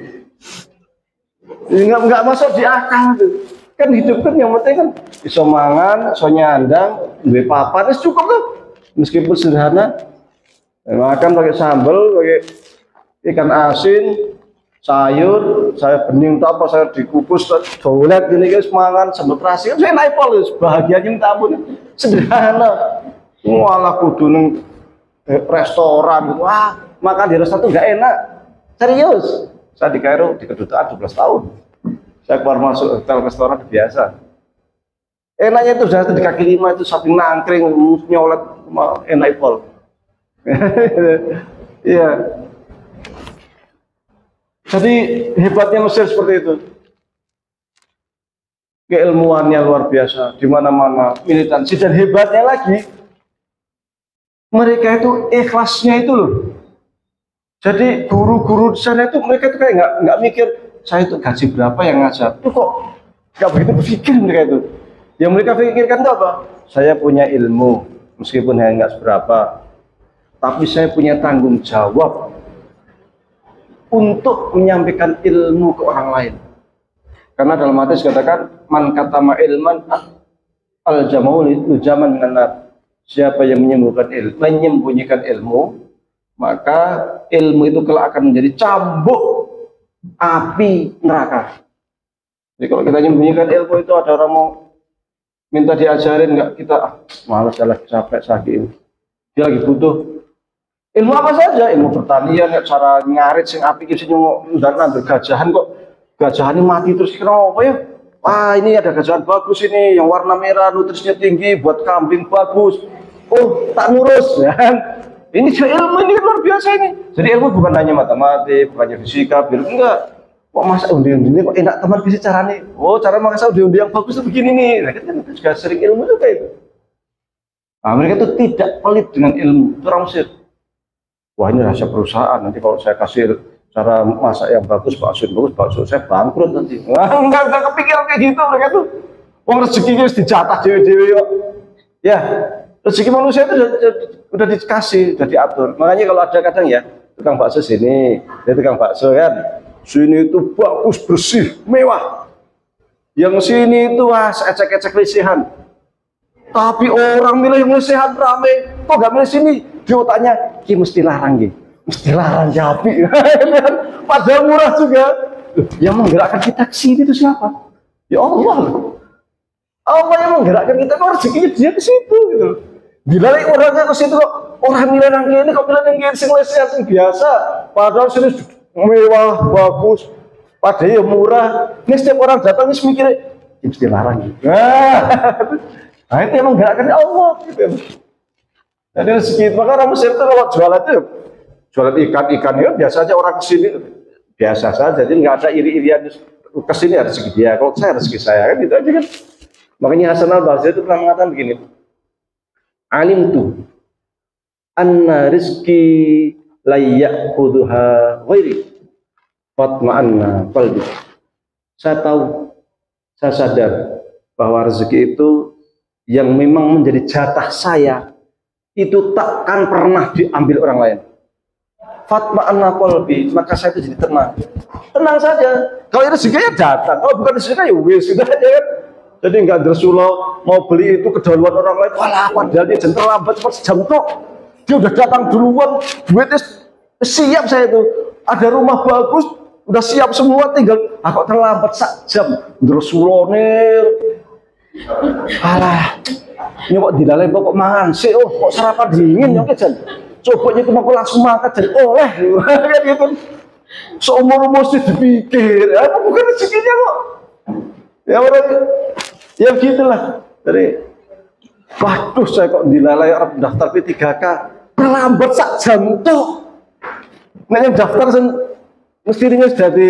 Nggak masuk di akal tuh. Kan hidup kan yang penting kan iso mangan, iso nyandang, duwe papan, itu cukup tuh. Meskipun sederhana, makan pakai sambal, pakai ikan asin, sayur bening atau apa, sayur dikukus, dolet gini guys, mangan sambal terasi, kan saya naik pol, bahagianya minta ampun, sederhana. Walah kudu neng restoran, wah makan di restoran itu nggak enak, serius. Saya di Kairo di kedutaan 12 tahun. Saya keluar masuk hotel restoran biasa. Enaknya itu sudah di kaki 5 itu samping nangkring nyolet enak pol. Iya. Jadi hebatnya Mesir seperti itu. Keilmuannya luar biasa, di mana-mana militansi, dan hebatnya lagi mereka itu ikhlasnya itu loh. Jadi guru-guru di sana itu mereka itu kayak nggak mikir saya itu gaji berapa yang ngajar. Itu kok nggak begitu berpikir mereka itu. Yang mereka pikirkan itu apa? Saya punya ilmu, meskipun hanya nggak seberapa, tapi saya punya tanggung jawab untuk menyampaikan ilmu ke orang lain. Karena dalam hadis katakan man katama ilman al jamau itu zaman benar. Siapa yang menyembunyikan ilmu, maka ilmu itu kelak akan menjadi cambuk api neraka. Jadi kalau kita menyembunyikan ilmu itu, ada orang mau minta diajarin, nggak kita malas, salah, capek, sakit. Dia lagi butuh ilmu apa saja, ilmu pertanian, cara ngarit sing api sing dan gajahan kok. Gajahan ini mati terus, kenapa ya? Wah, ini ada gajahan bagus ini, yang warna merah, nutrisinya tinggi, buat kambing bagus. Oh, tak ngurus ya. Ini ilmu ini luar biasa ini. Jadi ilmu bukan hanya matematik, bukan hanya fisika, biologi, enggak. Kok masak undi-undi kok enak teman bisa caranya? Oh, cara masak undi-undi yang bagus itu begini nih. Nah, kan itu juga sering ilmu juga itu. Nah, mereka itu tidak pelit dengan ilmu. Itu orang Mesir. Wah, ini rahasia perusahaan. Nanti kalau saya kasih cara masak yang bagus, bakso saya bangkrut nanti. Wah, enggak kepikiran kayak gitu mereka tuh. Wong rezekinya harus dijatah dewe-dewe kok. Ya, rezeki manusia itu udah dikasih, udah diatur. Makanya kalau ada kadang ya, tukang bakso sini, dia tukang bakso kan. Sini itu bagus, bersih, mewah. Yang sini itu wah, ecek-ecek lesihan. Tapi orang milih yang lesihan rame, kok gak milih sini? Di otaknya, ki mesti larang gitu. Mesti larang japi. Padahal murah juga. Yang menggerakkan kita ke sini itu siapa? Ya Allah. Allah yang menggerakkan kita, kok rezekinya dia ke situ gitu. Bila orangnya ke situ kok orang milih yang ini, kok milih yang ini sing lesihan sing biasa. Padahal sini mewah, bagus, padahal ya murah. Ini setiap orang datang ini mikirnya, ini mesti larang gitu. Nah itu yang menggerakkan Allah gitu. Jadi rezeki, maka orang Mesir itu kalau jualan itu jualan ikan itu biasa aja orang kesini biasa saja, jadi nggak ada iri-irian kesini ada rezeki dia, kalau saya rezeki saya kan gitu aja kan. Makanya Hasan al-Basri itu pernah mengatakan begini, alim tu anna rizki layak kuduha ghairi fatma'anna qalbi. Saya tahu, saya sadar bahwa rezeki itu yang memang menjadi jatah saya itu takkan pernah diambil orang lain. Fatma'anna qalbi, maka saya itu jadi tenang saja. Kalau rezekinya datang, kalau bukan rezekinya ya wis sudah aja kan. Jadi nggak dersulo mau beli itu kedahuluan orang lain. Walah, padahal dia jangan terlambat cepat sejam tok. Dia udah datang duluan, duitnya siap saya itu. Ada rumah bagus, udah siap semua, tinggal aku terlambat sak jam. Dersulo nih. Alah, ini kok dilalai kok mangan sih, oh kok sarapan dingin ya kan. Coba itu mau langsung makan jadi oleh kayak gitu. Seumur mesti dipikir, apa bukan rezekinya kok. Ya orang ya gitulah. Jadi waduh saya kok dilalai daftar P3K terlambat sak jam tuh. Nek yang daftar mestinya jadi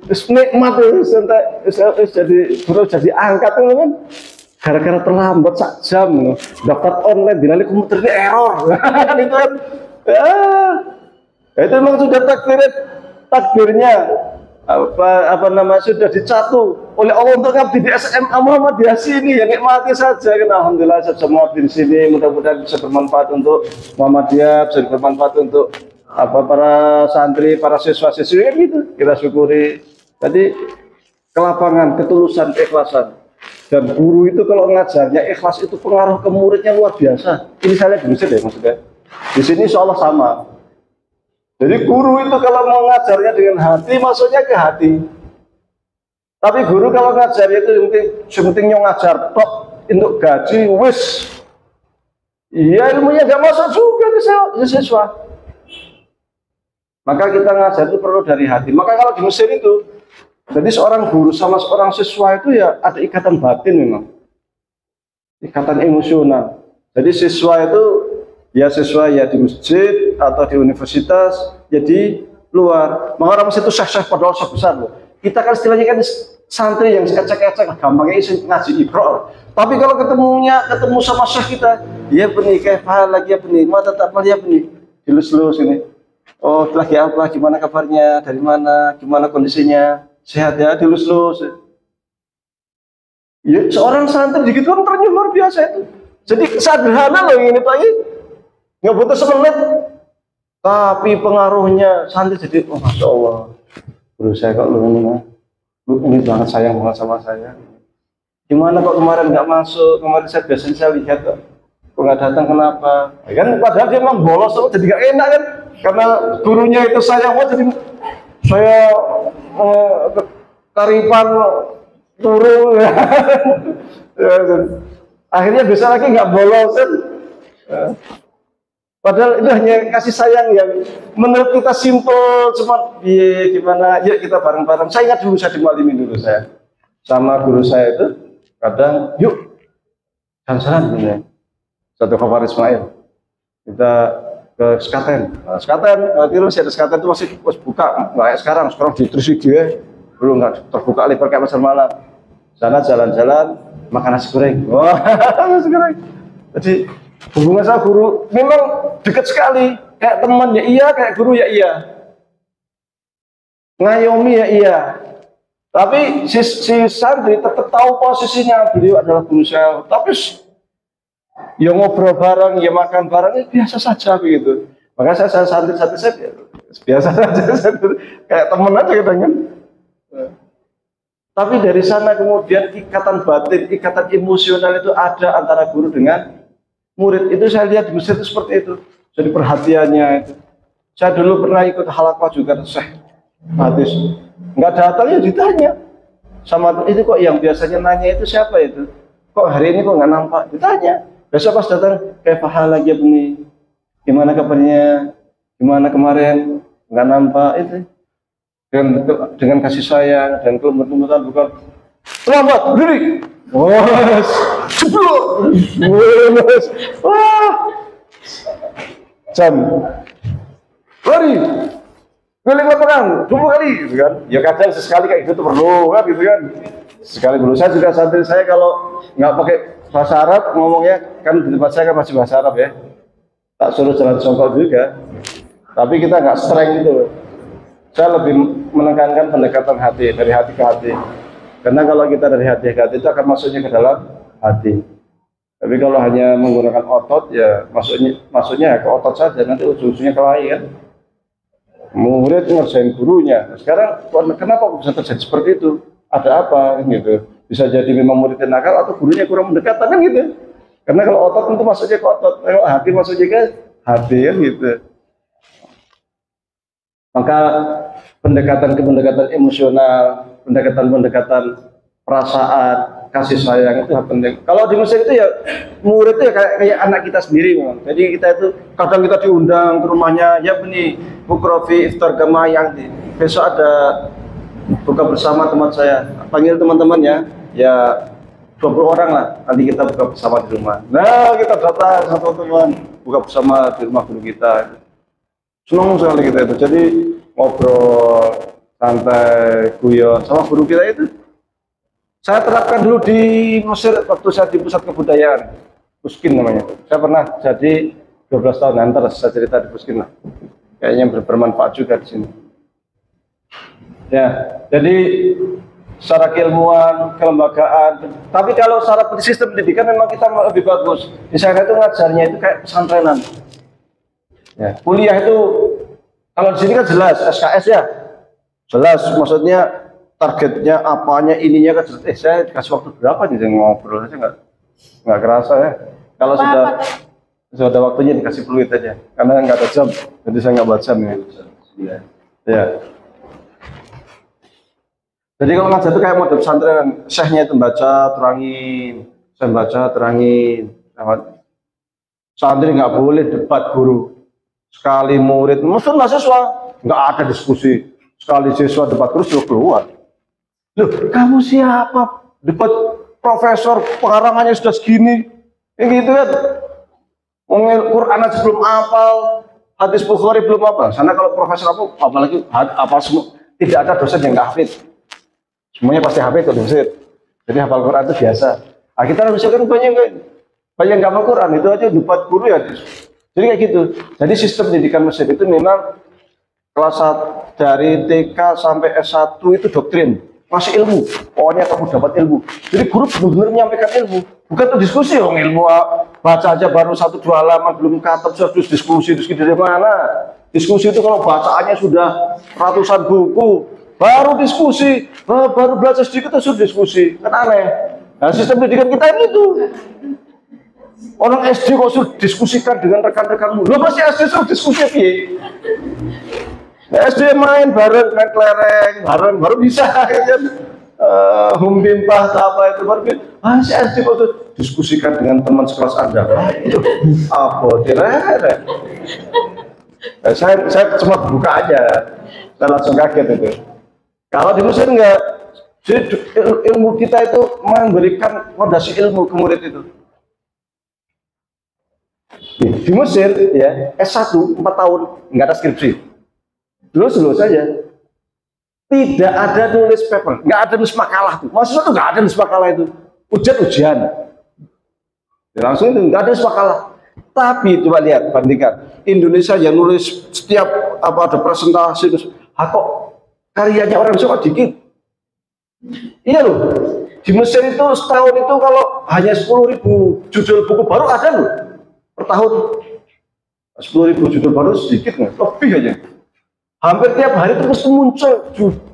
nikmat jadi angkat kan. Gara-gara terlambat sak jam daftar online dilalui komputernya error itu kan ya, itu memang sudah takdirnya apa nama sudah dicatu oleh Allah untuk ngabdi di SMA Muhammadiyah sini, ya nikmati saja kan. Alhamdulillah semua di sini mudah-mudahan bisa bermanfaat untuk Muhammadiyah, bisa bermanfaat untuk apa para santri, para siswa-siswi kan gitu. Kita syukuri. Jadi kelapangan, ketulusan, keikhlasan. Dan guru itu kalau ngajarnya ikhlas itu pengaruh ke muridnya luar biasa. Ini saya lihat di Mesir ya maksudnya. Di sini insya Allah sama. Jadi guru itu kalau mau ngajarnya dengan hati, maksudnya ke hati. Tapi guru kalau ngajarnya itu penting ngajar top untuk gaji, wis. Iya ilmunya nggak masuk juga ke siswa. Maka kita ngajar itu perlu dari hati. Maka kalau di Mesir itu, jadi seorang guru sama seorang siswa itu ya ada ikatan batin memang. ikatan emosional. Jadi siswa itu ya siswa ya di masjid atau di universitas, ya di luar. Maka orang itu syekh-syekh padahal syekh besar loh. Kita kan istilahnya kan santri yang kecek-kecek, gampangnya isi ngaji ikro. Tapi kalau ketemu sama syekh kita, ya benih kayak lagi ya benih, mata tak ya benih, dilus-lus ini. Oh lagi apa? Gimana kabarnya? Dari mana? Gimana kondisinya? Sehat ya? Dilus-lus. Ya, seorang santri begitu kan ternyata luar biasa itu. Jadi sederhana loh ini Pak, nggak butuh semenit, tapi pengaruhnya santri jadi, oh masya Allah, guru saya kok lu ini banget sayang banget sama saya. Gimana kok kemarin nggak masuk? Kemarin saya biasanya saya lihat kok nggak datang, kenapa? Ya kan padahal dia memang bolos, jadi nggak enak kan? Karena gurunya itu sayang banget, jadi saya taripan turun. Akhirnya bisa lagi nggak bolos kan? Padahal itu hanya kasih sayang yang menurut kita simpel, cuma gimana, yuk kita bareng-bareng. Saya ingat dulu saya dimalimin dulu saya sama guru saya itu kadang yuk jalan-jalan gitu ya. Satu Khafar Ismail kita ke Sekaten. Nah, Sekaten, terus ada Sekaten itu masih buka, nggak kayak sekarang di Trisidia belum nggak terbuka lebar kayak pasar malam. Sana jalan-jalan makan nasi goreng. Wah, nasi goreng. Jadi hubungan sama guru memang dekat sekali, kayak teman ya iya, kayak guru ya iya, ngayomi ya iya. Tapi si santri tetap tahu posisinya, beliau adalah guru saya. Tapi ya ngobrol bareng, ya makan bareng, ya biasa saja begitu. Maka saya santri saya biasa saja, kayak teman aja kita kan. Tapi dari sana kemudian ikatan batin, ikatan emosional itu ada antara guru dengan murid. Itu saya lihat di Mesir itu seperti itu. Jadi perhatiannya itu. Saya dulu pernah ikut halaqah juga, Syekh hadis. Nggak datang ya ditanya. Sama itu kok yang biasanya nanya itu siapa itu? Kok hari ini kok nggak nampak? Ditanya. Besok pas datang, kayak pahala lagi begini. Gimana kabarnya? Gimana kemarin? Nggak nampak itu. Dengan kasih sayang dan kelembutan bukan terlambat berdiri, wah, jam lari keliling lapangan 20 kali gitu kan. Ya kadang sesekali kayak gitu perlu kan gitu kan, sekali perlu. Saya juga santri saya kalau nggak pakai bahasa Arab ngomongnya kan di tempat saya kan masih bahasa Arab ya, tak suruh jalan jongkok juga, tapi kita nggak streng gitu. Saya lebih menekankan pendekatan hati, dari hati ke hati. Karena kalau kita dari hati ke hati itu akan masuknya ke dalam hati. Tapi kalau hanya menggunakan otot, ya masuknya ke otot saja, nanti ujung-ujungnya kelahi kan. Murid ngerjain gurunya. Sekarang kenapa bisa terjadi seperti itu? Ada apa gitu? Bisa jadi memang muridnya nakal atau gurunya kurang mendekatan kan gitu. Karena kalau otot tentu masuknya ke otot, kalau hati masuknya ke hati kan gitu. Maka pendekatan emosional, pendekatan perasaan, kasih sayang itu penting. Kalau di Mesir itu ya murid itu ya kayak anak kita sendiri memang. Jadi kita itu kadang kita diundang ke rumahnya, ya benih bukrofi iftar gamayang. Besok ada buka bersama teman saya, panggil teman-teman ya 20 orang lah. Nanti kita buka bersama di rumah. Nah kita datang satu teman buka bersama di rumah guru kita. Senang sekali kita itu. Jadi ngobrol santai, guyon sama guru kita itu. Saya terapkan dulu di Mesir waktu saya di pusat kebudayaan, Puskin namanya. Saya pernah jadi 12 tahun, nanti saya cerita di Puskin lah. Kayaknya bermanfaat juga di sini. Ya, jadi secara keilmuan, kelembagaan. Tapi kalau secara sistem pendidikan memang kita lebih bagus. Di sana itu ngajarnya itu kayak pesantrenan. Ya, kuliah itu kalau di sini kan jelas SKS ya, jelas maksudnya targetnya apanya ininya kan. Saya dikasih waktu berapa nih saya ngobrol aja nggak kerasa ya. Kalau sudah ada waktunya dikasih peluit aja, karena nggak ada jam, jadi saya nggak baca nih. Ya. Jadi kalau ngajar itu kayak mode pesantren, syekhnya itu baca terangin, saya baca terangin. Santri nggak boleh debat guru. Sekali murid, maksud mahasiswa nggak ada diskusi. Sekali siswa debat terus lo keluar. Loh, kamu siapa? Debat profesor, pengarangannya sudah segini. Kayak gitu kan. Quran aja belum hafal, hadis Bukhari belum hafal. Sana kalau profesor apalagi hafal semua. Tidak ada dosen yang nggak hafid. Semuanya pasti hafid kalau dosen. Jadi hafal Quran itu biasa. Nah, kita harusnya kan banyak yang nggak hafal Quran, itu aja debat guru ya. Jadi kayak gitu. Jadi sistem pendidikan Mesir itu memang kelas 1 dari TK sampai S1 itu doktrin, masih ilmu. Pokoknya kamu dapat ilmu. Jadi guru benar-benar menyampaikan ilmu, bukan tuh diskusi. Ilmu baca aja baru 1-2 halaman belum katab sudah diskusi dari mana? Diskusi itu kalau bacaannya sudah ratusan buku, baru diskusi, baru belajar sedikit itu sudah diskusi. Kan aneh. Nah, sistem pendidikan kita ini tuh. Orang SD kok suruh diskusikan dengan rekan-rekanmu. Lo masih SD suruh diskusi piye? SD main bareng, main kelereng, bareng baru bisa kan. Humpimpah apa itu baru si SD kok suruh diskusikan dengan teman sekelas Anda. Itu apa? Tidak. Saya cuma buka aja. Saya langsung kaget itu. Kalau di Mesir enggak. Jadi ilmu kita itu memberikan fondasi ilmu ke murid itu. Di Mesir ya S1 4 tahun nggak ada skripsi, lulus saja, tidak ada nulis paper, nggak ada nulis makalah tuh, mahasiswa tuh nggak ada nulis makalah itu, ujian ya, langsung itu nggak ada nulis makalah. Tapi coba lihat bandingkan Indonesia yang nulis setiap ada presentasi, kok karyanya orang Indonesia kok dikit. Iya loh, di Mesir itu setahun itu kalau hanya 10.000 judul buku baru ada loh. Per tahun 10.000 judul baru sedikit nggak? Lebih aja. Hampir tiap hari terus muncul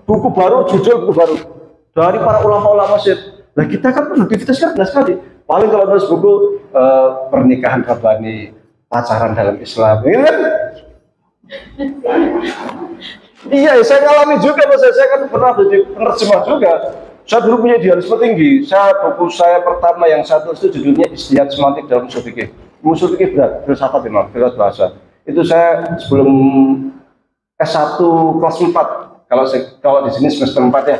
buku baru, judul buku baru dari para ulama-ulama Mesir. Nah kita kan produktivitasnya benar sekali. Paling kalau nulis buku pernikahan rabani, pacaran dalam Islam, ini kan? Iya, saya ngalami juga, saya kan pernah jadi penerjemah juga. Saya dulu punya idealisme tinggi. Buku saya pertama yang satu itu judulnya Ijtihad Semantik dalam Ushul Fikih. Ushul Fikih berat, filsafat memang, berat bahasa. Itu saya sebelum S1 kelas 4. Kalau di sini semester 4 ya.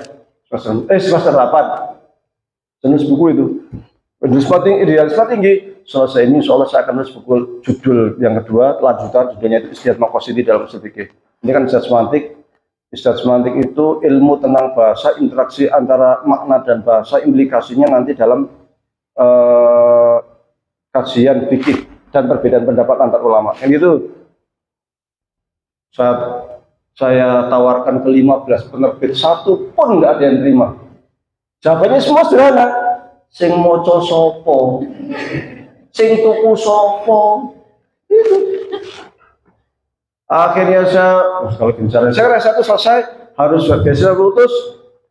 Semester 8. Jenis buku itu. Idealisme tinggi. Selesai ini soalnya saya akan nulis buku judul yang kedua, lanjutan judulnya itu Ijtihad Maqasidi dalam Ushul Fikih. Ini kan Ijtihad Semantik. Ijtihad Semantik itu ilmu tentang bahasa, interaksi antara makna dan bahasa, implikasinya nanti dalam kajian fikih dan perbedaan pendapat antar ulama. Yang gitu. Saat saya tawarkan ke 15 penerbit, satu pun nggak ada yang terima. Jawabannya semua sederhana. Sing moco sopo, sing tuku sopo. Itu. Akhirnya kalau bicara, saya rasa itu selesai, harus biasa putus,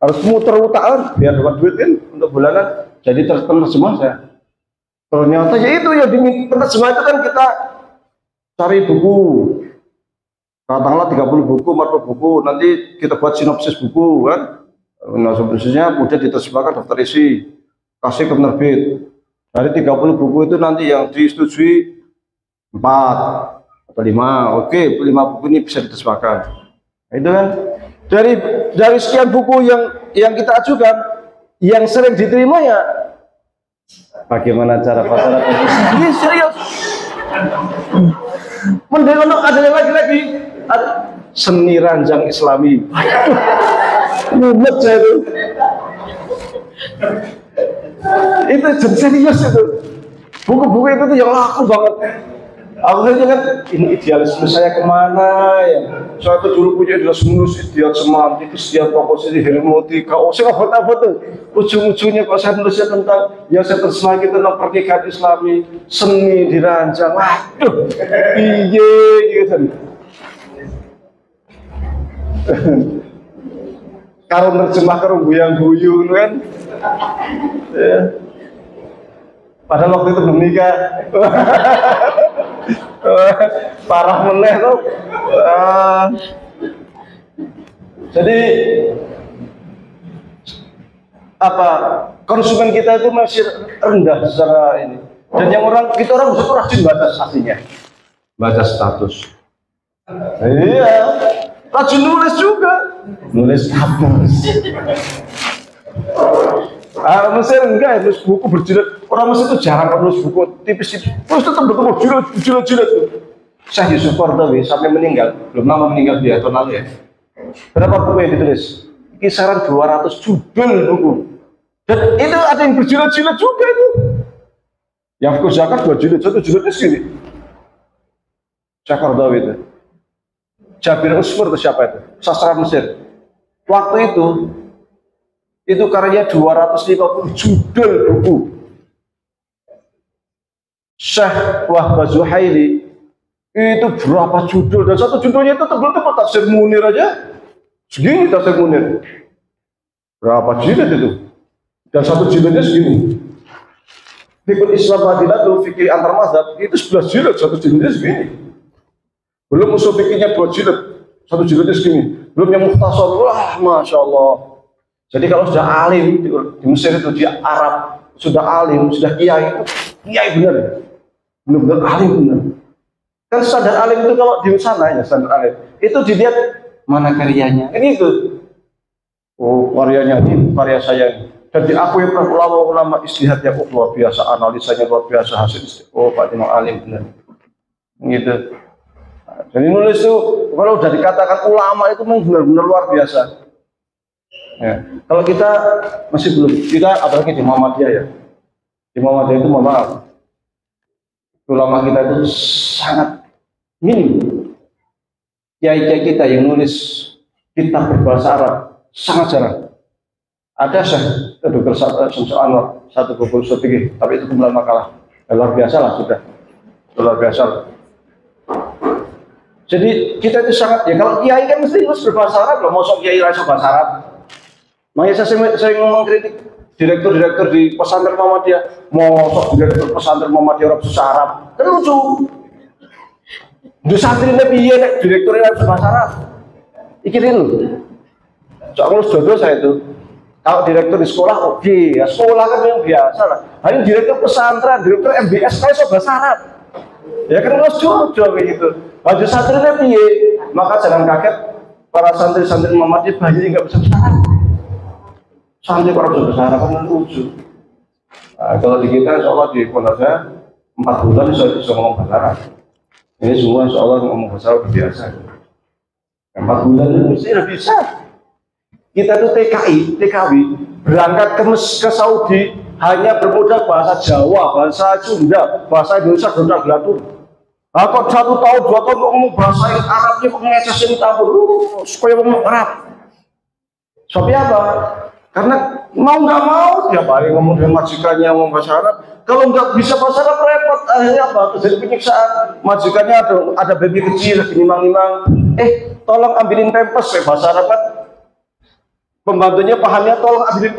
harus muter utaan biar dapat duit kan untuk bulanan. Jadi terjemah saya. Ternyata ya itu ya penerjemah itu kan kita cari buku, katakanlah 30 buku, 40 buku, nanti kita buat sinopsis buku kan. Nah sinopsisnya kemudian diterjemahkan daftar isi, kasih ke penerbit. Dari 30 buku itu nanti yang disetujui 4 atau 5, oke, 5 buku ini bisa diterjemahkan. Itu kan dari sekian buku yang kita ajukan, yang sering diterima ya bagaimana cara pasaran ini serius. Mending ada yang lagi seni ranjang Islami. Mumet saya itu jadi serius itu. Buku-buku itu tuh yang laku banget. Aku kan ini idealisme saya kemana ya? Saya tuh dulu punya idealisme Ijtihad Semantik, Ijtihad Maqasidi, hermeneutika. Saya apa tuh? Ujung-ujungnya kok saya nulisnya tentang yang saya terjemahkan tentang pernikahan Islami, seni dirancang. Waduh, iya gitu. Kalau terjemah karo guyang-guyung kan. Ya. Padahal waktu itu belum nikah. Parah meneh tuh. Jadi konsumen kita itu masih rendah secara ini. Dan yang kita orang itu rajin baca aslinya, baca status. Iya, rajin nulis juga, nulis status. Mesir enggak, terus buku berjilid. Orang Mesir itu jarang menulis buku tipis-tipis. Terus tetap bertemu jilid-jilid tuh. Syekh Yusuf Qaradawi sampai meninggal, belum lama meninggal dia tahun lalu ya. Berapa buku yang ditulis? Kisaran 200 judul buku. Dan itu ada yang berjilid-jilid juga itu. Yang Fiqh Zakat 2 jilid, 1 jilidnya segini. Syekh Qaradawi itu. Jabir Usfur itu siapa itu? Sastra Mesir. Waktu itu karyanya 250 judul buku. Syekh Wahbah Zuhaili itu berapa judul, dan satu judulnya itu tebel-tebel. Tafsir Munir aja segini, Tafsir Munir berapa jilid itu, dan satu jilidnya segini. Fikih Islam Madinah, fikih antar mazhab itu 11 jilid, satu jilidnya segini. Belum usul fikihnya 2 jilid, satu jilidnya segini. Belum yang mukhtasar, wah masya Allah. Jadi kalau sudah alim di Mesir itu, di Arab sudah alim, sudah kiai benar, benar-benar alim benar. Kan standar alim itu kalau di sana ya, standar alim itu dilihat mana karyanya, ini itu. Oh karyanya ini, karya saya ini. Dan diakui oleh ulama-ulama istihad yang luar biasa, analisanya luar biasa, hasil oh Pak Imam alim benar. Gitu. Jadi nulis itu kalau udah dikatakan ulama itu memang benar-benar luar biasa. Ya. Kalau kita masih belum, kita apalagi di Muhammadiyah ya. Di Muhammadiyah itu mohon maaf, ulama kita itu sangat minim. Kiai-kiai kita yang nulis kitab berbahasa Arab sangat jarang. Ada Syekh Dr. Syamsul Anwar satu buku strategi, tapi itu kumpulan makalah. Luar biasa lah sudah, luar biasa. Jadi kita itu sangat, ya kalau kiai kan mesti harus berbahasa Arab loh, mosok kiai rasa bahasa Arab. Makanya saya sering ngomong kritik direktur-direktur di pesantren Muhammadiyah, mosok direktur pesantren Muhammadiyah Arab susah Arab, kan lucu. Di santrinya piye nek direkturnya bahasa Arab. Ikirin lho. Soalnya jodoh saya itu. Kalau direktur di sekolah oke, ya sekolah kan yang biasa lah. Hanya direktur pesantren, direktur MBS kayak so bahasa Arab. Ya kan harus jodoh begitu. Baju santrinya piye, maka jangan kaget para santri-santri Muhammadiyah banyak yang nggak bisa bahasa Arab. Santri para bahasa Arab kan lucu. Nah, kalau di kita insya Allah di pondoknya 4 bulan bisa ngomong bahasa Arab. Ini semua insya Allah ngomong bahasa Arab biasa. 4 bulan itu mesti udah bisa. Kita tuh TKW berangkat ke Saudi hanya bermodal bahasa Jawa, bahasa Sunda, bahasa Indonesia gerundak gelatur. Nah, kok 1 tahun 2 tahun kok ngomong bahasa Arabnya kok ngecesin tampur, supaya ngomong Arab. Sebabnya apa? Karena mau nggak mau dia paling ngomong dengan majikannya ngomong bahasa Arab. Kalau nggak bisa bahasa Arab repot, akhirnya apa? Terjadi penyiksaan. Majikannya ada baby kecil lagi nimang-nimang. Tolong ambilin pampers bahasa Arab kan. Pembantunya pahamnya tolong ambilin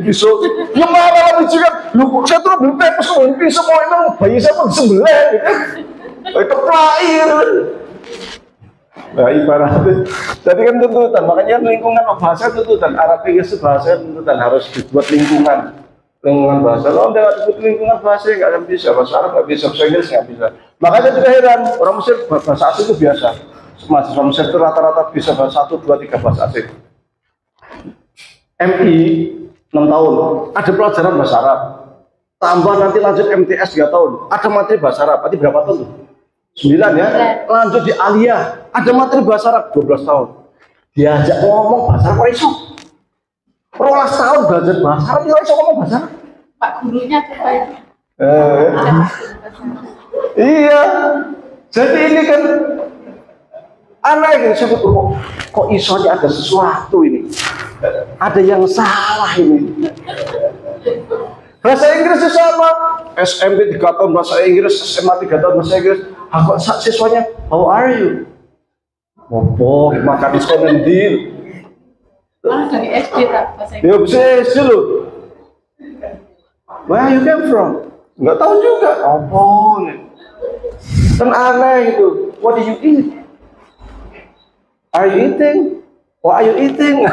pisau. Ya marah majikan. Lu saya tuh ambil pampers ambilin pisau, mau emang bayi saya pun sebelah. Itu pelair. Nah ibaratnya, tadi kan tuntutan, makanya lingkungan bahasa tuntutan, Arab itu bahasa tuntutan harus dibuat lingkungan bahasa. Kalau nggak dibuat lingkungan bahasa nggak akan bisa, bahasa Arab nggak bisa, bahasa Inggris nggak bisa. Makanya juga heran, orang Mesir bahasa asing itu biasa. Mahasiswa Mesir itu rata-rata bisa bahasa 1, 2, 3 bahasa asing. MI 6 tahun, ada pelajaran bahasa Arab. Tambah nanti lanjut MTS 3 tahun, ada materi bahasa Arab. Berarti berapa tahun tuh? 9 ya, lanjut di Aliyah, ada materi bahasa Arab 12 tahun. Diajak ngomong bahasa Arab, iso. 12 tahun belajar bahasa Arab, iso ngomong bahasa Arab. Pak gurunya apa ya? Iya, jadi ini kan aneh gitu, kok isonya ada sesuatu ini, ada yang salah ini. Bahasa Inggris sama, SMP 3 tahun bahasa Inggris, SMA 3 tahun bahasa Inggris. Aku siswanya, how are you? Bobo, makan di sekolah deal. Dari SD tak bahasa Inggris. Ya bisa SD loh. Where you came from? Nggak tahu juga. Apa nih? Kan aneh itu. What do you eat? Are you eating? What are you eating?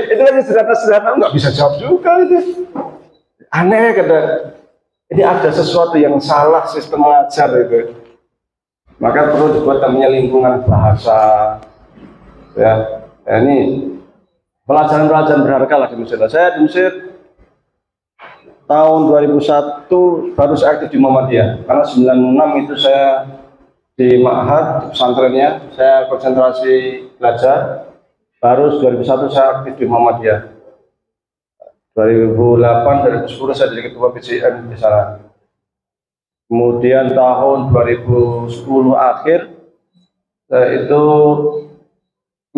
Itu kan sederhana-sederhana, nggak bisa jawab juga itu. Aneh kata. Ini ada sesuatu yang salah sistem mengajar itu. Maka perlu dibuat namanya lingkungan bahasa. Ya, ini pelajaran-pelajaran berharga lah di Mesir. Saya di Mesir tahun 2001 baru saya aktif di Muhammadiyah, karena 96 itu saya di Ma'had, di pesantrennya, saya konsentrasi belajar. Baru 2001 saya aktif di Muhammadiyah. 2008, 2010 saya jadi ketua PCM di sana. Kemudian tahun 2010 akhir, saya itu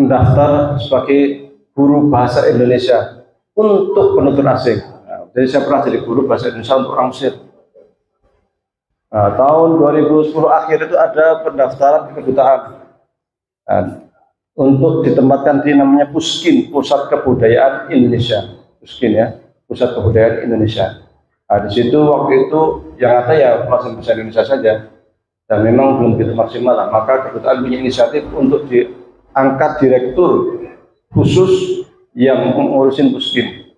mendaftar sebagai guru bahasa Indonesia untuk penutur asing. Nah, jadi saya pernah jadi guru bahasa Indonesia untuk orang Mesir. Nah, tahun 2010 akhir itu ada pendaftaran ke kedutaan. Nah, untuk ditempatkan di namanya Puskin, Pusat Kebudayaan Indonesia. Puskin ya, Pusat Kebudayaan Indonesia. Nah, di situ waktu itu yang ada ya bahasa Indonesia saja, dan memang belum begitu maksimal lah. Maka kedutaan punya inisiatif untuk diangkat direktur khusus yang mengurusin Puskin.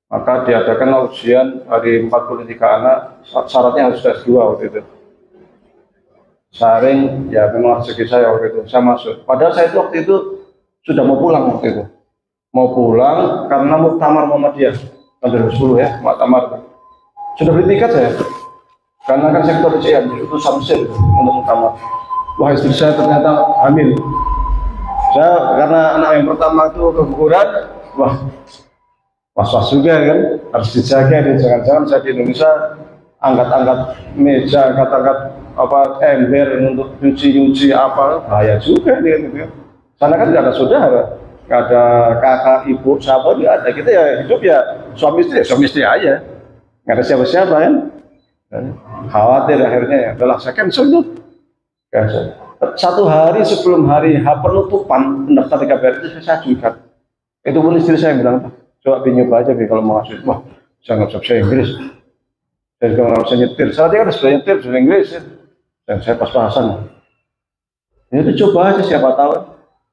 Maka diadakan ujian dari 43 anak, syaratnya harus S2 waktu itu. Saring ya memang rezeki saya waktu itu, saya masuk. Padahal saya itu waktu itu sudah mau pulang waktu itu. Mau pulang karena muktamar Muhammadiyah tahun 2010 ya, muktamar. Sudah beli tiket saya. Karena kan sektor PCM itu Samsir untuk muktamar. Wah, istri saya ternyata hamil. Saya karena anak yang pertama itu keguguran, wah was-was juga kan, harus dijaga nih, jangan-jangan saya di Indonesia angkat-angkat meja, angkat-angkat apa ember untuk nyuci apa, bahaya juga nih gitu kan. Sana kan nggak ada saudara, nggak ada kakak, ibu, siapa nggak ada. Kita ya hidup ya suami istri aja, nggak ada siapa-siapa kan. Khawatir akhirnya ya, udahlah saya cancel tuh. Cancel. 1 hari sebelum hari H penutupan pendaftar TKBR itu saya ajukan. Itu pun istri saya bilang, coba nyoba aja kalau mau ngasih. Wah, saya nggak bisa bahasa Inggris. Saya juga nggak bisa nyetir. Saya kan harus nyetir bahasa Inggris ya. Dan saya pas-pasan. Itu coba aja siapa tahu.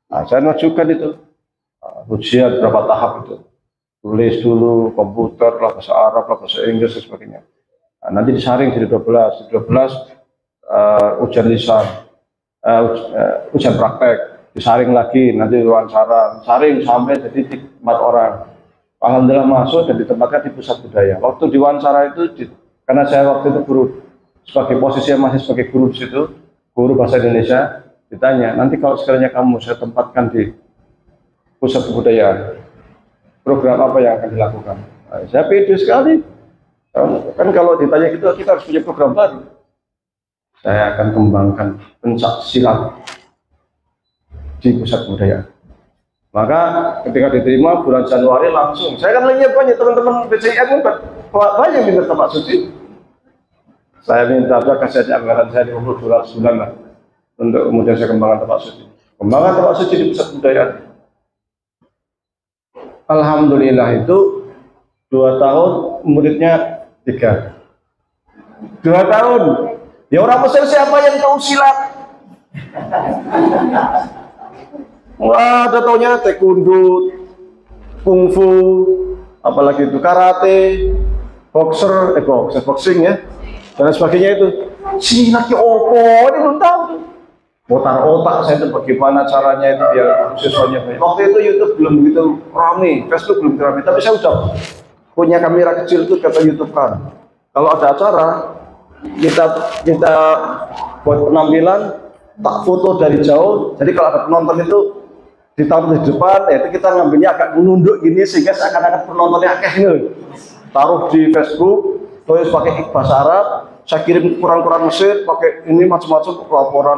Nah, saya ngajukan itu. Ujian berapa tahap itu. Tulis dulu, komputer, bahasa Arab, bahasa Inggris, dan sebagainya. Nah, nanti disaring jadi 12. 12 ujian lisan, ujian praktek. Disaring lagi, nanti wawancara. Saring sampai jadi 4 orang. Alhamdulillah masuk dan ditempatkan di pusat budaya. Waktu diwawancara itu, karena saya waktu itu guru, sebagai posisinya masih sebagai guru di situ, guru bahasa Indonesia, ditanya, nanti kalau sekiranya kamu saya tempatkan di pusat kebudayaan, program apa yang akan dilakukan? Nah, saya pede sekali. Kan kalau ditanya gitu, kita harus punya program baru. Saya akan kembangkan pencak silat di pusat kebudayaan. Maka ketika diterima bulan Januari langsung, saya kan lihat banyak teman-teman PCM kan banyak minta tempat suci. Saya minta aja kasih aja anggaran saya $50 sebulan lah, untuk kemudian saya kembangkan tempat suci. Kembangkan tempat suci di pusat kebudayaan. Alhamdulillah itu 2 tahun, muridnya 3. 2 tahun. Ya orang Mesir siapa yang tahu silat? Wah, ada taunya taekwondo, kungfu, apalagi itu karate, boxing ya, dan sebagainya itu. Silatnya opo, ini belum tahu. Putar otak saya itu bagaimana caranya itu biar siswanya baik. Waktu itu YouTube belum begitu ramai, Facebook belum begitu ramai, tapi saya udah punya kamera kecil itu kata YouTube kan. Kalau ada acara, kita buat penampilan, tak foto dari jauh. Jadi kalau ada penonton itu ditaruh di depan, ya itu kita ngambilnya agak menunduk gini sehingga seakan-akan penontonnya akeh nih. Taruh di Facebook, tulis pakai bahasa Arab, saya kirim koran-koran Mesir, pakai ini macam-macam laporan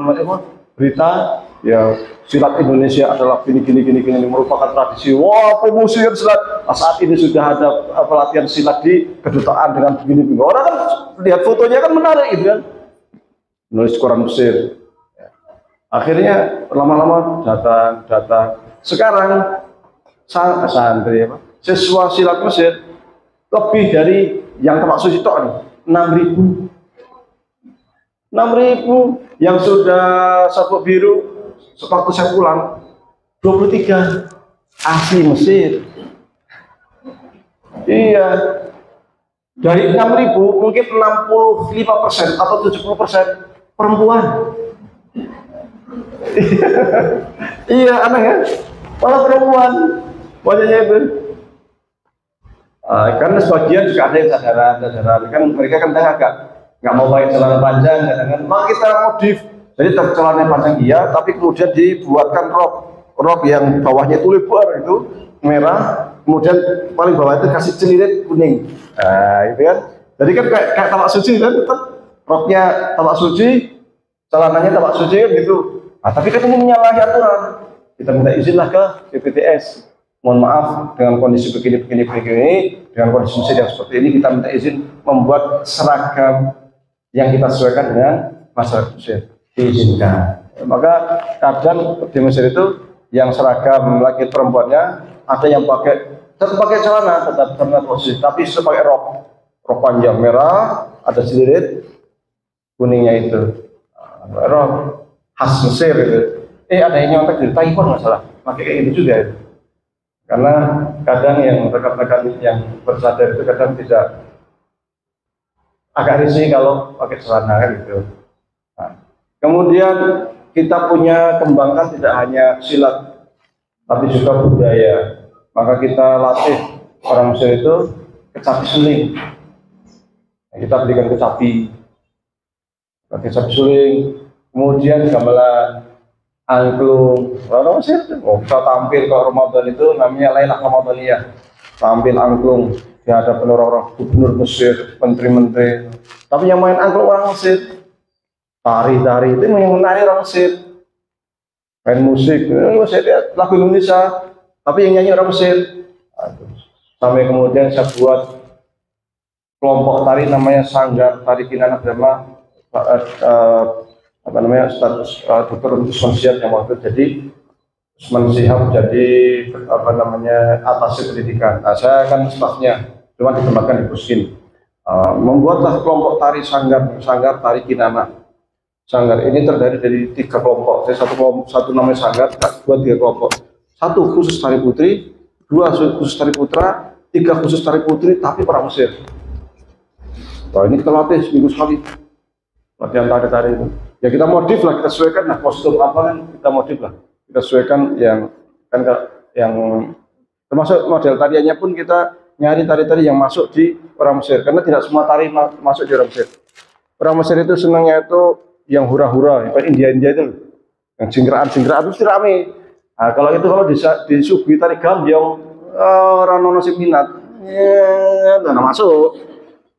berita, ya silat Indonesia adalah gini merupakan tradisi. Wah, promosi silat. Nah, saat ini sudah ada pelatihan silat di kedutaan dengan begini. Orang kan lihat fotonya kan menarik gitu kan. Nulis koran Mesir. Akhirnya lama-lama datang. Sekarang santri siswa silat Mesir lebih dari yang tempat suci tok nih, 6.000. 6.000 yang sudah sabuk biru sewaktu saya pulang 23 asli Mesir. Iya, dari 6.000 mungkin 65% atau 70% perempuan. Iya, aneh ya, malah perempuan banyaknya itu. Karena sebagian juga ada yang sadaran kan mereka kan agak nggak mau pakai celana panjang kadang-kadang, maka kita modif jadi celana panjang iya, tapi kemudian dibuatkan rok yang bawahnya itu lebar itu merah, kemudian paling bawah itu kasih celirit kuning, gitu kan. Jadi kan kayak tamak suci kan, tetap roknya tamak suci, celananya tamak suci kan gitu. Tapi kan ini menyalahi aturan, kita minta izinlah ke BPTS. Mohon maaf dengan kondisi begini, dengan kondisi mesin yang seperti ini, kita minta izin membuat seragam yang kita sesuaikan dengan masyarakat Mesir, diizinkan. Maka kadang di Mesir itu yang seragam laki perempuannya ada yang tetap pakai celana, tetap posisi, tapi pakai rok panjang merah, ada selirit kuningnya itu, rok khas Mesir itu. Ada yang nyontek dari Taiwan nggak salah, pakai kayak gitu juga itu. Karena kadang yang rekan-rekan yang bersadar itu kadang tidak agak risih kalau pakai celana kan gitu. Nah, kemudian kita punya kembangkan tidak hanya silat tapi juga budaya. Maka kita latih orang Mesir itu kecapi suling. Kita berikan kecapi suling, kemudian gamelan, angklung. Orang Mesir bisa tampil ke Ramadan itu namanya Lailah Ramadaniyah, tampil angklung di hadapan orang-orang gubernur Mesir, menteri-menteri. Tapi yang main angklung orang Mesir, tari-tari itu yang menari orang Mesir, main musik, lagu Indonesia, tapi yang nyanyi orang Mesir. Sampai kemudian saya buat kelompok tari namanya Sanggar Tari Kinana Brahma, status Dr. Usman Syihab yang waktu jadi Usman Syihab jadi atas pendidikan. Nah, saya kan stafnya, cuma ditembakkan di Puskin. Membuatlah kelompok tari Sanggar Tari Kinana. Sanggar ini terdiri dari 3 kelompok. Jadi satu namanya Sanggar, 2 3 kelompok. 1 khusus tari putri, 2 khusus tari putra, 3 khusus tari putri tapi orang Mesir. Nah, ini kita latih seminggu sekali. Latihan tari-tari itu. Ya kita modif lah, kita sesuaikan lah kostum apa kan kita modif lah, kita sesuaikan yang termasuk model tariannya pun kita nyari tari-tari yang masuk di orang Mesir, karena tidak semua tari masuk di orang Mesir. Orang Mesir itu senangnya itu yang hura-hura, yang India itu, yang jingkraan itu rame. Nah, kalau disuguhi tari gambyong, orang nono sing minat, masuk.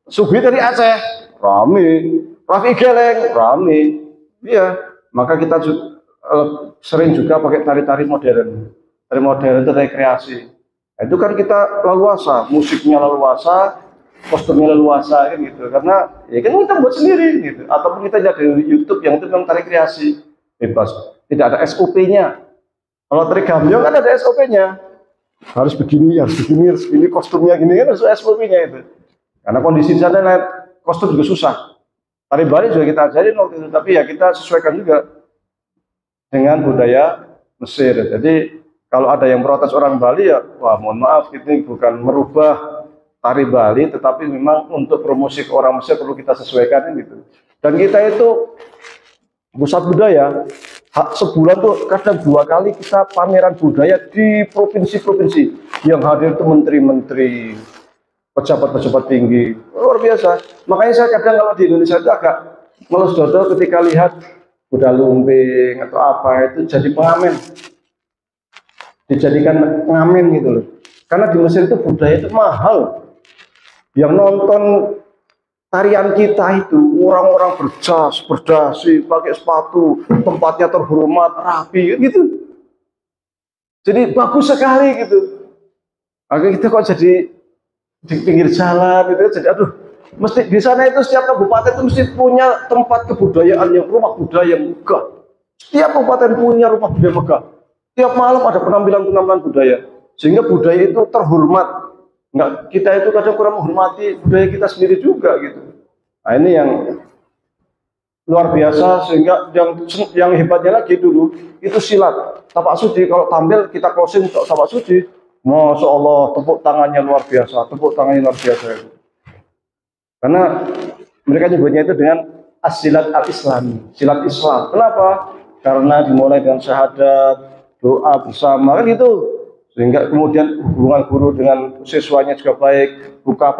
Suguhi tari Aceh, rame. Rafi Geleng, rame. Iya, maka kita sering juga pakai tari-tari modern. Tari modern itu tari kreasi. Nah, itu kan kita leluasa, musiknya leluasa, kostumnya leluasa kan gitu. Karena ya kan kita buat sendiri gitu. Ataupun kita lihat dari YouTube yang itu memang tari kreasi, bebas. Tidak ada SOP-nya. Kalau tari gambyong kan ada SOP-nya. Harus begini, kostumnya gini kan harus SOP-nya itu. Karena kondisi di sana kostum juga susah. Tari Bali juga kita ajarin waktu itu, tapi ya kita sesuaikan juga dengan budaya Mesir. Jadi kalau ada yang protes orang Bali ya, wah mohon maaf, ini bukan merubah tari Bali, tetapi memang untuk promosi ke orang Mesir perlu kita sesuaikan gitu. Dan kita itu pusat budaya, sebulan tuh kadang 2 kali kita pameran budaya di provinsi-provinsi. Yang hadir itu menteri-menteri, pejabat-pejabat tinggi, luar biasa. Makanya saya kadang kalau di Indonesia itu agak males dodo ketika lihat kuda lumping atau apa itu jadi pengamen, dijadikan pengamen gitu loh. Karena di Mesir itu budaya itu mahal. Yang nonton tarian kita itu orang-orang berjas, berdasi, pakai sepatu, tempatnya terhormat, rapi gitu. Jadi bagus sekali gitu. Akhirnya kita kok jadi di pinggir jalan gitu, jadi aduh, mesti di sana itu setiap kabupaten itu mesti punya tempat kebudayaan yang rumah budaya megah. Setiap kabupaten punya rumah budaya megah. Tiap malam ada penampilan budaya, sehingga budaya itu terhormat. Kita itu kadang kurang menghormati budaya kita sendiri juga gitu. Nah ini yang luar biasa, sehingga yang hebatnya lagi dulu itu silat. Tapak suci, kalau tampil kita closing untuk tapak suci. Masya Allah, tepuk tangannya luar biasa, itu. Karena mereka nyebutnya itu dengan as-silat al-islami, silat Islam. Kenapa? Karena dimulai dengan syahadat, doa bersama kan gitu. sehingga kemudian hubungan guru dengan siswanya juga baik, buka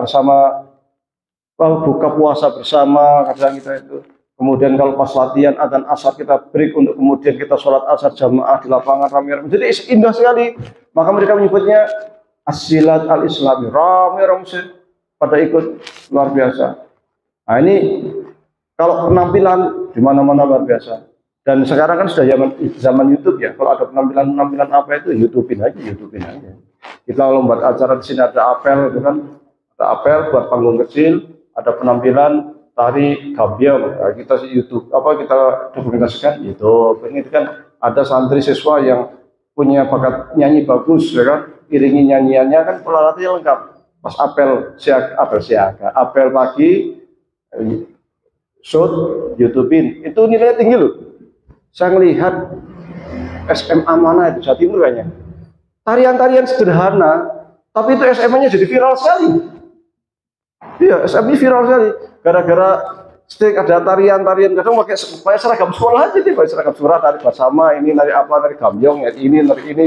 puasa bersama kadang kita itu. Kemudian kalau pas latihan adzan asar kita break untuk kemudian kita sholat asar jamaah di lapangan ramai-ramai. Jadi indah sekali. Maka mereka menyebutnya as-silat al-islami, ramai-ramai pada ikut, luar biasa. Nah ini kalau penampilan di mana-mana luar biasa. Dan sekarang kan sudah zaman YouTube ya. Kalau ada penampilan apa itu YouTubein aja. Kita lomba acara di sini ada apel itu kan, ada apel buat panggung kecil, ada penampilan tari gabyong. Nah, kita YouTube kita dokumentasikan YouTube. Ini kan ada santri siswa yang punya bakat nyanyi bagus ya kan, iringi nyanyiannya kan peralatannya lengkap. Pas apel siaga, apel pagi, shoot, YouTubein, itu nilainya tinggi loh. Saya melihat SMA mana itu, Jawa Timur kayaknya. Tarian-tarian sederhana, tapi itu SMA-nya jadi viral sekali. Iya, SMA viral sekali. Gara-gara ada tarian-tarian, kadang pakai seragam sekolah aja, pakai seragam sekolah, tari bersama, ini nari apa, nari gambyong, nari ini,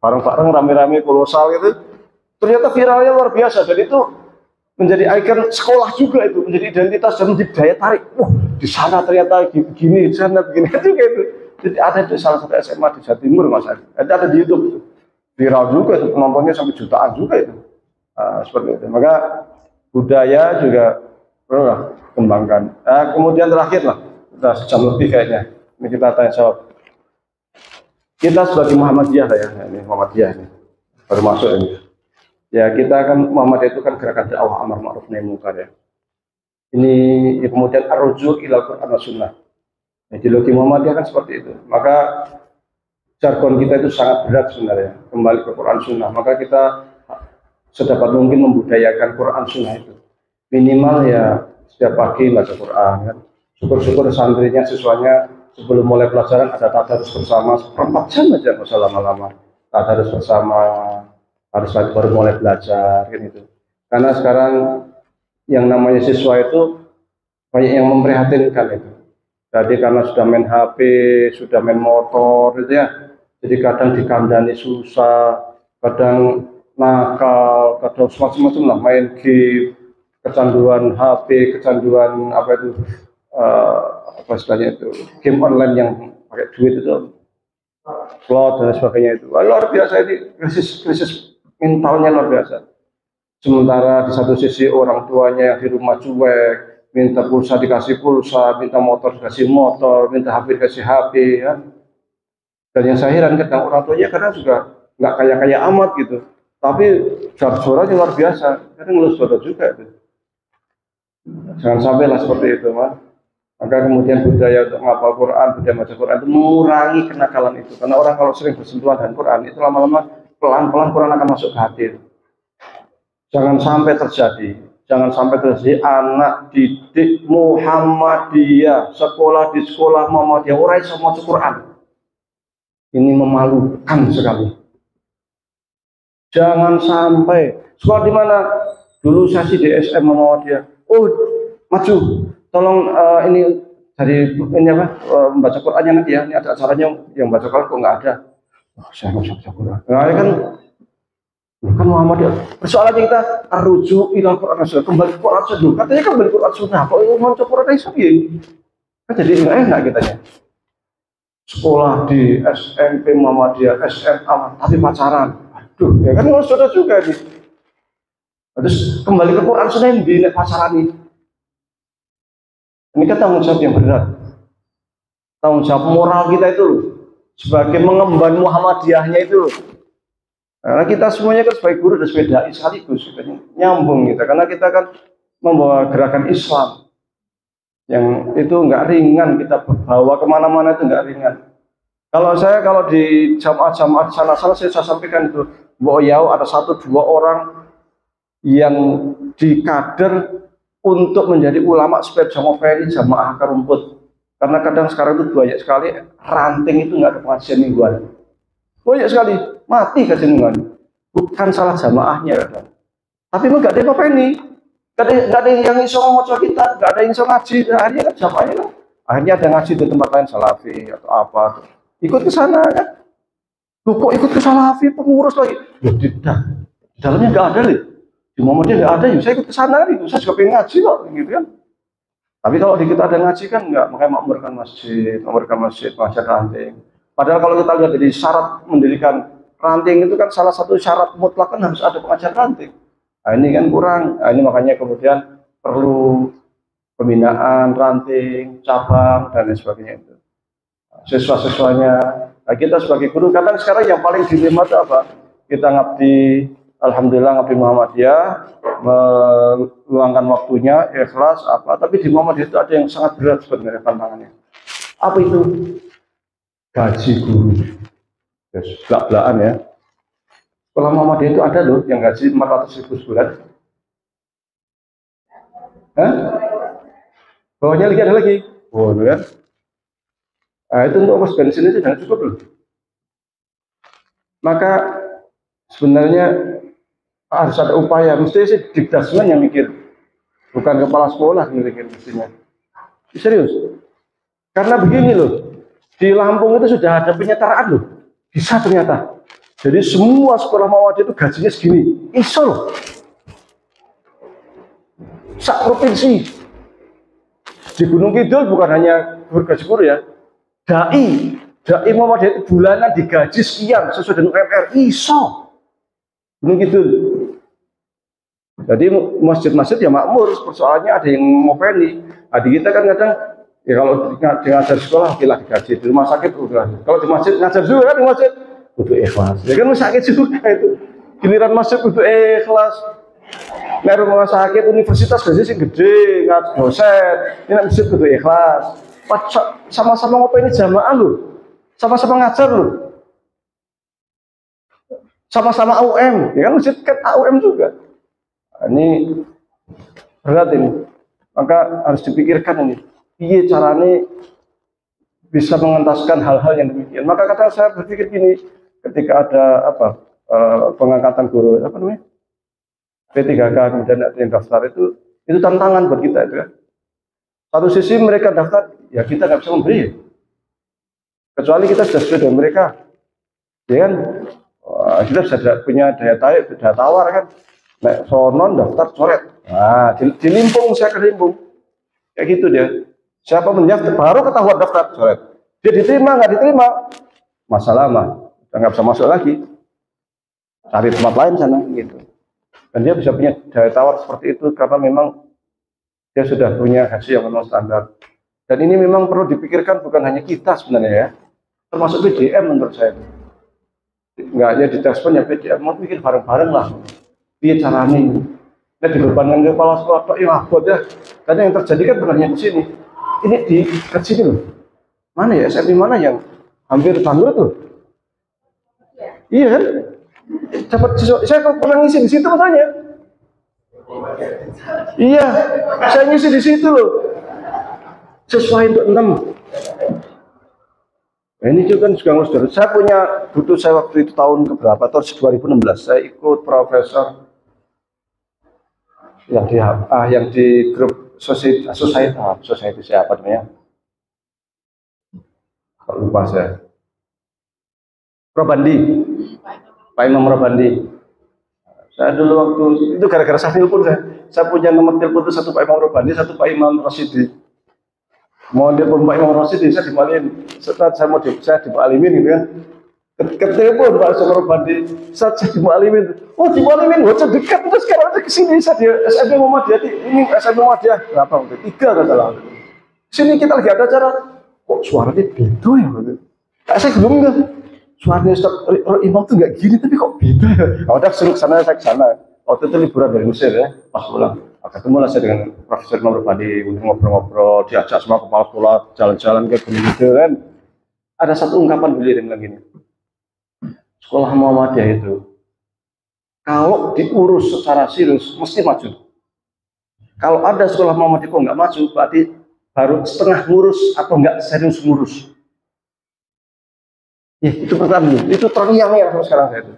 bareng-bareng rame-rame kolosal gitu. Ternyata viralnya luar biasa, dan itu menjadi ikon sekolah juga itu, menjadi identitas dan menjadi daya tarik. Wah, di sana ternyata gini, di sana begini juga itu. Jadi ada di salah satu SMA di Jawa Timur, Mas. Ada di YouTube itu. Viral juga itu, penontonnya sampai jutaan juga itu. Seperti itu. Maka budaya juga perlu kembangkan. Kemudian terakhir lah, sudah sejam lebih kayaknya. Ini kita tanya jawab. Kita sebagai Muhammadiyah lah ya, ini Muhammadiyah ini baru masuk ini. Ya kita kan Muhammadiyah itu kan gerakan dakwah amar ma'ruf nahi munkar ya. Ini ya, kemudian ar-ruju' ila Quran wa sunnah. Ideologi Muhammadiyah kan seperti itu. Maka jargon kita itu sangat berat sebenarnya, kembali ke Quran Sunnah. Maka kita sedapat mungkin membudayakan Quran Sunnah itu. Minimal ya setiap pagi baca Quran kan. Syukur-syukur santrinya, siswanya sebelum mulai pelajaran ada tadarus bersama, 4 jam aja nggak usah lama-lama. Tadarus bersama, harus baru mulai belajar kan itu. Karena sekarang yang namanya siswa itu banyak yang memprihatinkan itu. Jadi karena sudah main HP, sudah main motor gitu ya. Jadi kadang dikandani susah, kadang nakal, kadang semacam-macam lah, main game, kecanduan HP, kecanduan apa itu, apa istilahnya itu, game online yang pakai duit itu, slot dan sebagainya itu. Luar biasa ini, krisis mentalnya luar biasa. Sementara di satu sisi orang tuanya yang di rumah cuek, minta pulsa dikasih pulsa, minta motor dikasih motor, minta HP dikasih HP ya. Dan yang saya heran kadang orang tuanya kadang juga nggak kaya-kaya amat gitu, tapi jor-jorannya luar biasa, kadang ngelus jodoh juga itu. Jangan sampai lah seperti itu, Mas. Maka kemudian budaya untuk menghafal Quran, budaya baca Quran itu mengurangi kenakalan itu. Karena orang kalau sering bersentuhan dengan Quran itu lama-lama pelan-pelan Quran akan masuk ke hati. Jangan sampai terjadi anak didik Muhammadiyah, sekolah di sekolah Muhammadiyah orang iso maca Quran. Ini memalukan sekali. Jangan sampai sekolah di mana dulu saya di SM Muhammadiyah. Oh, maju, tolong ini dari ini apa membaca Qurannya nanti ya. Ini ada acaranya yang baca Quran kok nggak ada. Oh, saya nggak bisa baca Quran. Nah, kan Muhammadiyah. Persoalannya kita rujuk ila Quran Sunnah, kembali ke Quran Sunnah. Katanya kembali ke Quran Sunnah. Kok mau coba Quran Islam ya? Kan jadi nggak enak kitanya. Sekolah di SMP Muhammadiyah, SMA, tapi pacaran. Aduh, ya kan nggak sudah juga nih. Terus kembali ke Quran Sunnah yang di pacaran ini. Ini kan tanggung jawab yang berat. Tanggung jawab moral kita itu loh. Sebagai mengemban Muhammadiyahnya itu loh. Karena kita semuanya kan sebagai guru dan sebagai dai sekaligus kita nyambung kita, karena kita kan membawa gerakan Islam yang itu nggak ringan, kita bawa kemana-mana itu nggak ringan. Kalau di jamaah-jamaah sana-sana saya sampaikan itu, bahwa ada 1-2 orang yang dikader untuk menjadi ulama supaya jamaah akar rumput. Karena kadang sekarang itu banyak sekali ranting itu nggak ada pengajian mingguan. Banyak sekali mati kejenuhan, bukan salah jamaahnya kadang. Tapi enggak ada apa ini, nggak ada yang iso ngocok kita, nggak ada yang iso ngaji. Akhirnya kan jamaahnya kan, akhirnya ada ngaji di tempat lain salafi atau apa, ikut ke sana kan. Loh kok ikut ke Salafi pengurus lagi? Loh tidak, di dalamnya nggak ada nih. Di Muhammadiyah nggak ada, ya saya ikut ke sana itu. Saya juga pengen ngaji kok, gitu kan. Tapi kalau di kita ada ngaji kan nggak, makanya makmurkan masjid, pengajar ranting. Padahal kalau kita lihat dari syarat mendirikan ranting itu kan salah satu syarat mutlak kan harus ada pengajar ranting. Nah ini kan kurang, nah, ini makanya kemudian perlu pembinaan ranting, cabang dan lain sebagainya itu. Siswa-siswanya, nah, kita sebagai guru kadang sekarang yang paling dilema itu apa? Kita ngabdi, alhamdulillah ngabdi Muhammadiyah, meluangkan waktunya, ikhlas apa, tapi di Muhammadiyah itu ada yang sangat berat sebenarnya tantangannya. Apa itu? Gaji guru. Ya, belak-belakan ya. Sekolah Muhammadiyah itu ada loh yang gaji 400.000 sebulan. Hah? Bawahnya lagi ada lagi. Oh, kan? Nah, itu untuk ongkos bensin itu jangan cukup loh. Maka sebenarnya harus ada upaya. Mesti sih Dikdasmen yang mikir, bukan kepala sekolah yang mikir mestinya. Serius. Karena begini loh, di Lampung itu sudah ada penyetaraan loh. Bisa ternyata. Jadi semua sekolah Muhammadiyah itu gajinya segini. Iso loh. Sak provinsi. Di Gunung Kidul bukan hanya bergaji guru ya. Dai Muhammadiyah itu bulanan digaji sekian sesuai dengan UMR. Iso. Gunung Kidul. Jadi masjid-masjid ya makmur. Persoalannya ada yang mau peni. Nah, di kita kan kadang ya kalau ngajar sekolah kita digaji, di rumah sakit udah. Kalau di masjid ngajar juga kan di masjid butuh ikhlas. Ya kan rumah sakit juga itu. Giliran masjid butuh ikhlas. Nah, rumah sakit universitas gaji sih gede, ngajar dosen. Ini masjid butuh ikhlas. Sama-sama ngopi ini jamaah loh. Sama-sama ngajar loh. Sama-sama AUM. Ya kan masjid kan AUM juga. Nah, ini berat ini. Maka harus dipikirkan ini. Iya caranya bisa mengentaskan hal-hal yang demikian. Maka kadang saya berpikir gini, ketika ada pengangkatan guru apa namanya P3K kemudian ada yang daftar itu tantangan buat kita itu kan. Satu sisi mereka daftar, ya kita nggak bisa memberi, kecuali kita sudah sesuai dengan mereka, ya kan. Kita sudah punya daya tawar kan. Nek sonon daftar coret, nah di Limpung saya ke Limpung, kayak gitu dia. Siapa mendaftar baru ketahuan daftar coret. Dia diterima nggak diterima, masalah mah nggak bisa masuk lagi, cari tempat lain sana gitu. Dan dia bisa punya daya tawar seperti itu karena memang dia sudah punya hasil yang memang standar. Dan ini memang perlu dipikirkan bukan hanya kita sebenarnya ya, termasuk PDM menurut saya. Nggak hanya di Daspen ya PDM, mau pikir bareng-bareng lah. Dia caranya ini. Nah dibebankan ke kepala sekolah, ya abot ya. Karena yang terjadi kan bukan hanya di sini. Ini di sini loh. Mana ya SMP mana yang hampir bangkrut tuh? Iya kan? Dapat siswa, saya pernah ngisi di situ makanya. Iya, saya ngisi di situ loh. Sesuai untuk 6. Nah, ini juga kan juga ngurus. Saya butuh saya waktu itu tahun keberapa? Tahun 2016. Saya ikut profesor yang di grup society siapa namanya? Kok lupa saya. Robandi. Pak Imam Robandi. Saya dulu waktu itu gara-gara saya telepon saya punya nomor telepon itu satu Pak Imam Robandi, satu Pak Imam Rasyidi. Mau telepon Pak Imam Rasyidi saya dibalikin. Setelah saya dibalikin gitu ya. Ketelepon Pak Imam Robandi, saya dibalikin. Oh dibalikin, wah dekat terus sekarang aja kesini saya di SMP Muhammadiyah ini SMP Muhammadiyah berapa waktu 3 kata lah. Sini kita lagi ada acara, kok suaranya beda ya? Saya belum enggak. Suaranya Ustaz Imam tuh nggak gini tapi kok beda ya? Nah, udah suruh kesana saya kesana. Waktu itu liburan dari Mesir ya, pas pulang. Ketemu lah saya dengan Profesor Imam Robandi, ngobrol-ngobrol, diajak semua kepala sekolah jalan-jalan ke gunung itu kan. Ada satu ungkapan beliau yang bilang gini, sekolah Muhammadiyah itu kalau diurus secara serius mesti maju. Kalau ada sekolah Muhammadiyah kok nggak maju, berarti baru setengah ngurus atau nggak serius ngurus. Ya, itu pertama, itu terngiang-ngiang sampai sekarang saya itu.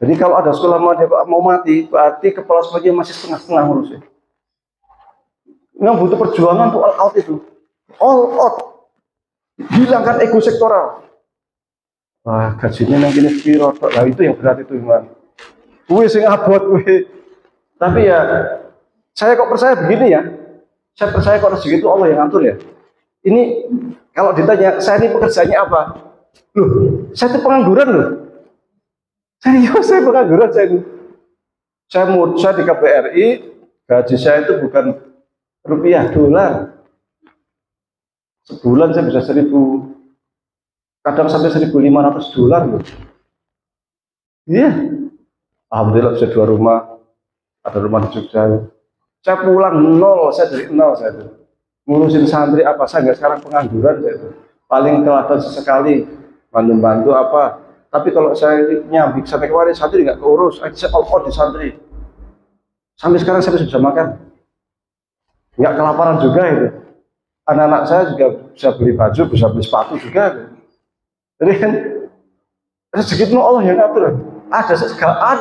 Jadi kalau ada sekolah mau mati, berarti kepala sekolahnya masih setengah-setengah ngurusnya. Memang butuh perjuangan untuk all out itu. All out. Hilangkan ego sektoral. Wah, gajinya nang kene piro tok. Lah itu yang berat itu, Iman. Kuwi sing abot kuwi. Tapi ya saya kok percaya begini ya. Saya percaya kok rezeki itu Allah yang ngatur ya. Ini kalau ditanya, saya ini pekerjaannya apa? Loh, saya itu pengangguran loh. Serius, saya pengangguran saya ini. Saya di KBRI, gaji saya itu bukan rupiah, dolar. Sebulan saya bisa 1.000, kadang sampai 1.500 dolar loh. Iya, alhamdulillah bisa 2 rumah, ada rumah di Jogja. Saya pulang nol, saya dari nol saya itu. Ngurusin santri apa saya nggak sekarang pengangguran saya itu. Paling teladan sesekali bantu-bantu apa. Tapi kalau saya nyambi sampai kemarin santri nggak keurus, saya all di santri. Sampai sekarang saya bisa makan, nggak kelaparan juga itu. Anak-anak saya juga bisa beli baju, bisa beli sepatu juga. Jadi kan rezeki itu Allah yang ngatur. Ada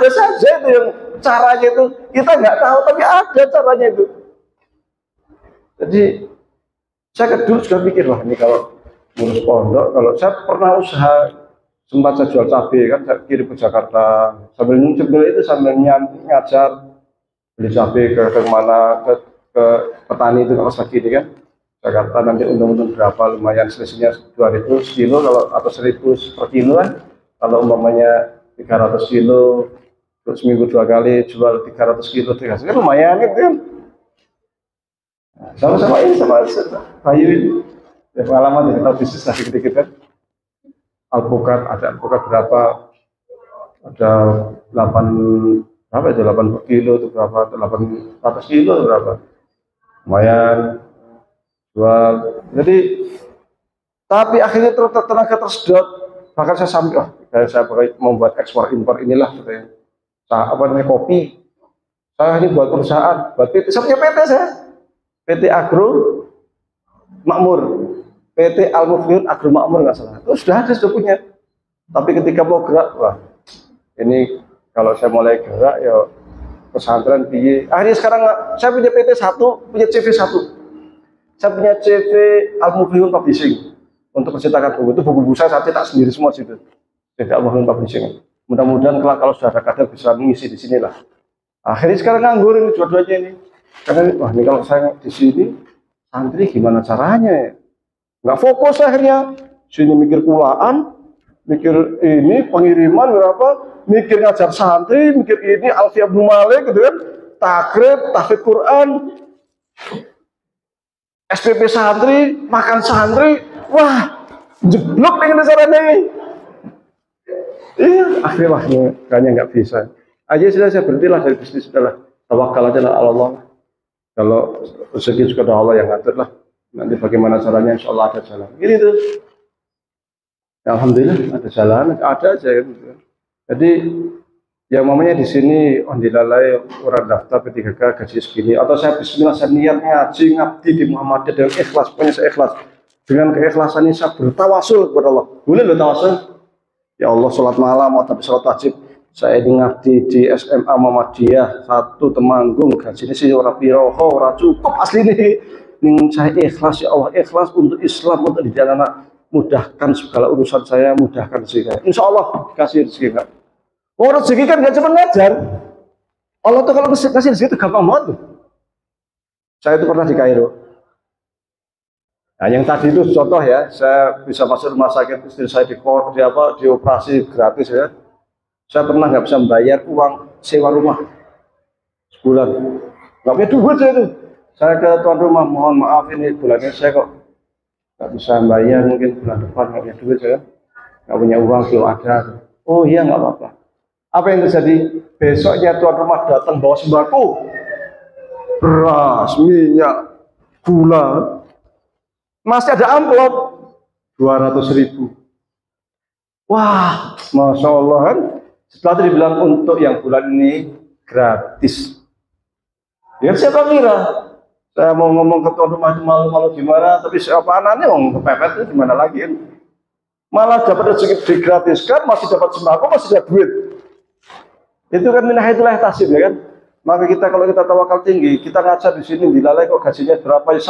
saja itu yang caranya itu kita nggak tahu, tapi ada caranya itu. Jadi saya dulu juga pikir lah ini kalau ngurus pondok, kalau saya pernah usaha sempat saya jual cabai kan, saya kirim ke Jakarta sambil nyucil itu sambil ngajar beli cabai ke mana ke petani itu kalau pagi ini kan. Jakarta nanti untung-untung berapa, lumayan selisihnya 2.000 kilo kalau atau 1.000 per kilo kan. Kalau umpamanya 300 kilo terus seminggu 2 kali jual 300 kilo kan lumayan gitu kan. Nah, sama-sama ini sama Bayu ini ya, pengalaman jadi tahu bisnis lagi dikit-dikit kan. Alpukat ada alpukat berapa, ada 8 berapa itu 8 per kilo itu berapa, 800 kilo berapa, lumayan jual. Jadi tapi akhirnya tenaga tersedot, bahkan saya sampai saya membuat ekspor impor inilah katanya. Apa namanya kopi, saya ini buat perusahaan, buat PT, saya punya PT saya, PT Agro Makmur, PT Al Muflihun Agro Makmur nggak salah, itu sudah ada, sudah punya. Tapi ketika mau gerak, wah ini kalau saya mulai gerak ya pesantren piye. Akhirnya sekarang saya punya PT 1, punya CV 1. Saya punya CV Al Muflihun Publishing untuk percetakan buku. Itu buku-buku saya cetak sendiri semua situ. CV Al Muflihun Publishing. Mudah-mudahan kalau sudah ada kader bisa mengisi di sini lah. Akhirnya sekarang nganggur ini dua-duanya ini. Karena wah ini kalau saya di sini santri gimana caranya ya? Nggak fokus akhirnya. Sini mikir kulaan, mikir ini pengiriman berapa, mikir ngajar santri, mikir ini Alfiah Ibnu Malik gitu kan, takrib, tahfidz Quran. SPP santri, makan santri, wah, jeblok pengen caranya ini. Iya, akhirnya wah, kayaknya nggak bisa. Aja sudah saya berhentilah dari bisnis, sudahlah. Tawakal aja lah Allah. Kalau rezeki juga Allah yang ngatur lah. Nanti bagaimana caranya, insya Allah ada jalan. Gini tuh. Ya, alhamdulillah ada jalan, ada aja. Gitu. Jadi yang mamanya di sini ondilalai orang daftar P3K gaji segini, atau saya bismillah saya niat ngaji ngabdi di Muhammadiyah dengan ikhlas, pokoknya saya ikhlas. Dengan keikhlasan ini saya bertawasul kepada Allah. Boleh loh tawasul? Ya Allah, sholat malam atau sholat wajib saya ini ngabdi di SMA Muhammadiyah 1 Temanggung, gajinya sih ora piro, ora cukup asli nih. Ning saya ikhlas ya Allah, ikhlas untuk Islam, untuk dididik anak, mudahkan segala urusan saya, mudahkan rezeki saya. Insya Allah kasih rezeki enggak. Oh, rezeki kan nggak cuma ngajar. Allah tuh kalau kasih rezeki itu gampang banget tuh. Saya itu pernah di Kairo. Nah, yang tadi itu contoh ya, saya bisa masuk rumah sakit, istri saya dioperasi gratis ya. Saya pernah nggak bisa membayar uang sewa rumah sebulan. Nggak punya duit saya itu. Saya ke tuan rumah, mohon maaf ini bulan ini saya kok nggak bisa membayar, mungkin bulan depan nggak punya duit saya. Nggak punya uang, belum ada. Oh iya nggak apa-apa. Apa yang terjadi? Besoknya tuan rumah datang bawa sembako, beras, minyak, gula, masih ada amplop 200.000. Wah, masya Allah kan? Setelah itu dibilang untuk yang bulan ini gratis. Ya siapa kira? Saya mau ngomong ke tuan rumah itu malu-malu gimana, tapi siapa anaknya ngomong kepepet itu gimana lagi kan? Malah dapat rezeki digratiskan, masih dapat sembako, masih dapat duit. Itu kan minahitulah tasib ya kan. Maka kita kalau kita tawakal tinggi, kita ngajar di sini dilalai kok gajinya berapa ya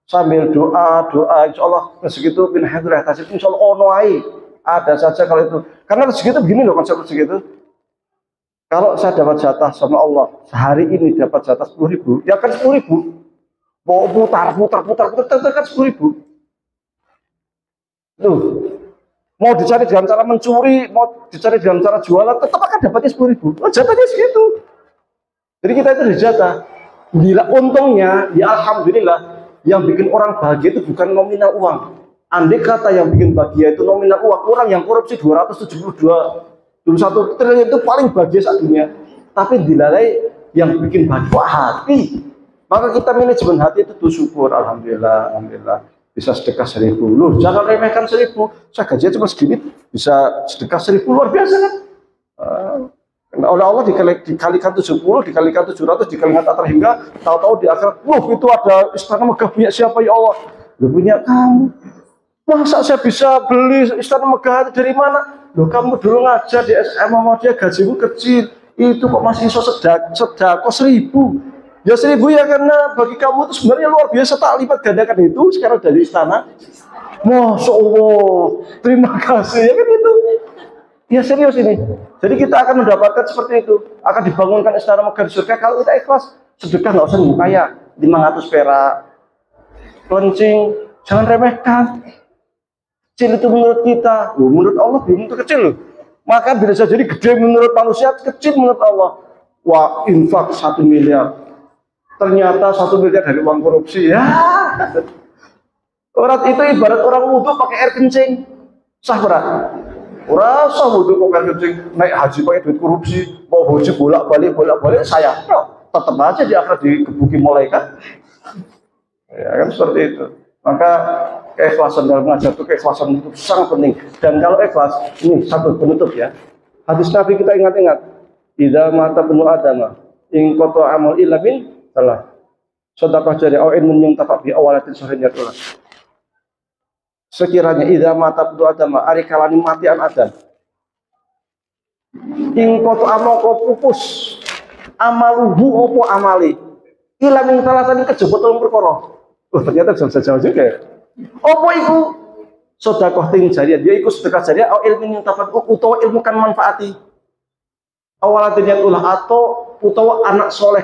sambil doa insya Allah rezeki itu minahitulah tasib, insya Allah ono ai. ada saja kalau itu. Karena rezeki itu begini loh konsep rezeki itu. Kalau saya dapat jatah sama Allah, sehari ini dapat jatah 10.000, ya kan 10.000. Mau putar kan 10.000. Tuh, mau dicari dengan cara mencuri, mau dicari dengan cara jualan, tetap akan dapatnya 10.000. Oh, jatahnya segitu. Jadi kita itu dijatah. Bila untungnya, ya alhamdulillah, yang bikin orang bahagia itu bukan nominal uang. Andai kata yang bikin bahagia itu nominal uang, orang yang korupsi 272,1 triliun itu paling bahagia saat dunia. Tapi dilalai yang bikin bahagia hati. Maka kita manajemen hati itu tuh syukur, alhamdulillah, alhamdulillah. Bisa sedekah 1.000. Loh, jangan remehkan 1.000. Saya gajinya cuma segini, bisa sedekah 1.000, luar biasa kan? Oleh Allah dikalikan 70, dikalikan 700, dikalikan tak terhingga, tahu-tahu di akhirat, itu ada istana megah punya siapa ya Allah? Loh, punya kamu. Masa saya bisa beli istana megah dari mana? Loh, kamu dulu ngajar di SMA Muhammadiyah, gajimu kecil, itu kok masih iso sedekah 1.000. Ya 1.000 ya, karena bagi kamu itu sebenarnya luar biasa, tak lipat gandakan itu sekarang dari istana. Masya Allah, terima kasih ya kan itu. Ya serius ini. Jadi kita akan mendapatkan seperti itu, akan dibangunkan istana megah di surga kalau kita ikhlas. Sedekah nggak usah nunggu kaya, 500 perak, kencing, jangan remehkan. Kecil itu menurut kita, menurut Allah belum tentu kecil loh. Maka bisa jadi gede menurut manusia, kecil menurut Allah. Wah, infak 1 miliar. Ternyata 1 miliar dari uang korupsi ya. Orang itu ibarat orang wudhu pakai air kencing. Sah berat. Orang sah wudhu pakai air kencing. Naik haji pakai duit korupsi. Mau haji bolak-balik saya. Tetap aja di akhirat dikebuki malaikat. Ya kan seperti itu. Maka keikhlasan dalam mengajar itu, keikhlasan itu sangat penting. Dan kalau ikhlas, ini satu penutup ya. Hadis Nabi kita ingat-ingat. Idza mata bnu adama in qata amal illa min salah. Sedekah jariah au ilmun yuntafa bi awalatin sahihiyatullah. Sekiranya idza mata bnu adama ari kalani mati an adan. In qata amal ko pupus amaluhu opo amali. Illa min salasatin kejebot telung perkara. Oh, ternyata jauh juga ya. Apa itu sedekah jariah? Dia ikut sedekah jariah au ilmin yuntafa utawa ilmu kan manfaati. Awalatin yang ulah atau utawa anak soleh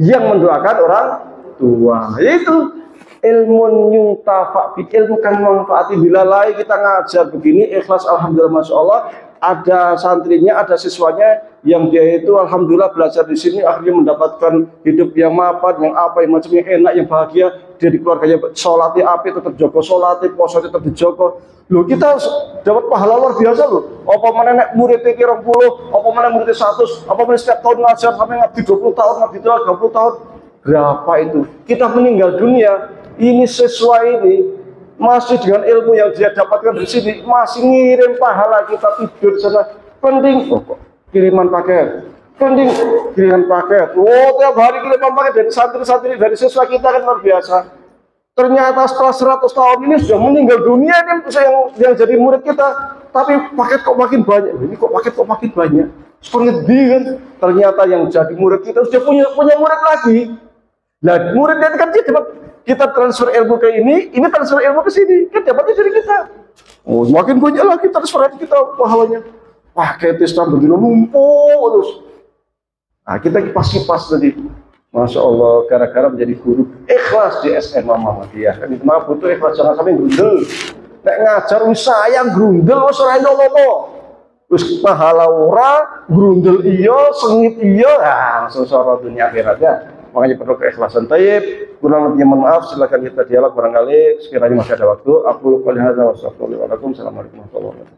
yang mendoakan orang tua. Itu ilmu yuntafa, ilmu kan manfaati. Bila lain kita ngajar begini ikhlas, alhamdulillah, masya Allah, ada santrinya, ada siswanya yang dia itu alhamdulillah belajar di sini akhirnya mendapatkan hidup yang mapan, yang apa, yang macam yang enak, yang bahagia. Dia di keluarganya sholatnya api, tetap jogo sholatnya, puasa tetap dijogo. Loh, kita dapat pahala luar biasa loh. Apa mana nek muridnya 20, apa mana muridnya 100, apa mana setiap tahun ngajar sampai ngabdi 20 tahun, ngabdi 30 tahun. Berapa itu? Kita meninggal dunia, ini sesuai ini masih dengan ilmu yang dia dapatkan di sini, masih ngirim pahala kita tidur di sana. Penting kiriman paket, penting kiriman paket. Oh, tiap hari kiriman paket dari santri-santri, dari siswa kita kan luar biasa. Ternyata setelah 100 tahun ini sudah meninggal dunia ini yang jadi murid kita, tapi paket kok makin banyak. Ini kok paket kok makin banyak. Seperti kan? Ternyata yang jadi murid kita sudah punya murid lagi. Nah, muridnya kan kita transfer ilmu ke ini transfer ilmu ke sini, kan dapatnya dari kita. Oh, makin banyak lagi transfer kita pahalanya. Paket Islam begini numpuk terus. Nah, kita kipas-kipas tadi. Masya Allah, gara-gara menjadi guru ikhlas di SMA Muhammadiyah. Kan itu mah butuh ikhlas, jangan sampai grundel. Nek ngajar wis sayang grundel wis ora ono apa. Wis pahala ora, grundel iya, sengit iya, sengsara dunia akhirat ya. Makanya perlu keikhlasan. Taib, kurang lebihnya mohon maaf, silakan kita dialog barangkali sekiranya masih ada waktu. Aku qouli hadza wa astaghfirullahi wa lakum. Assalamualaikum warahmatullahi wabarakatuh.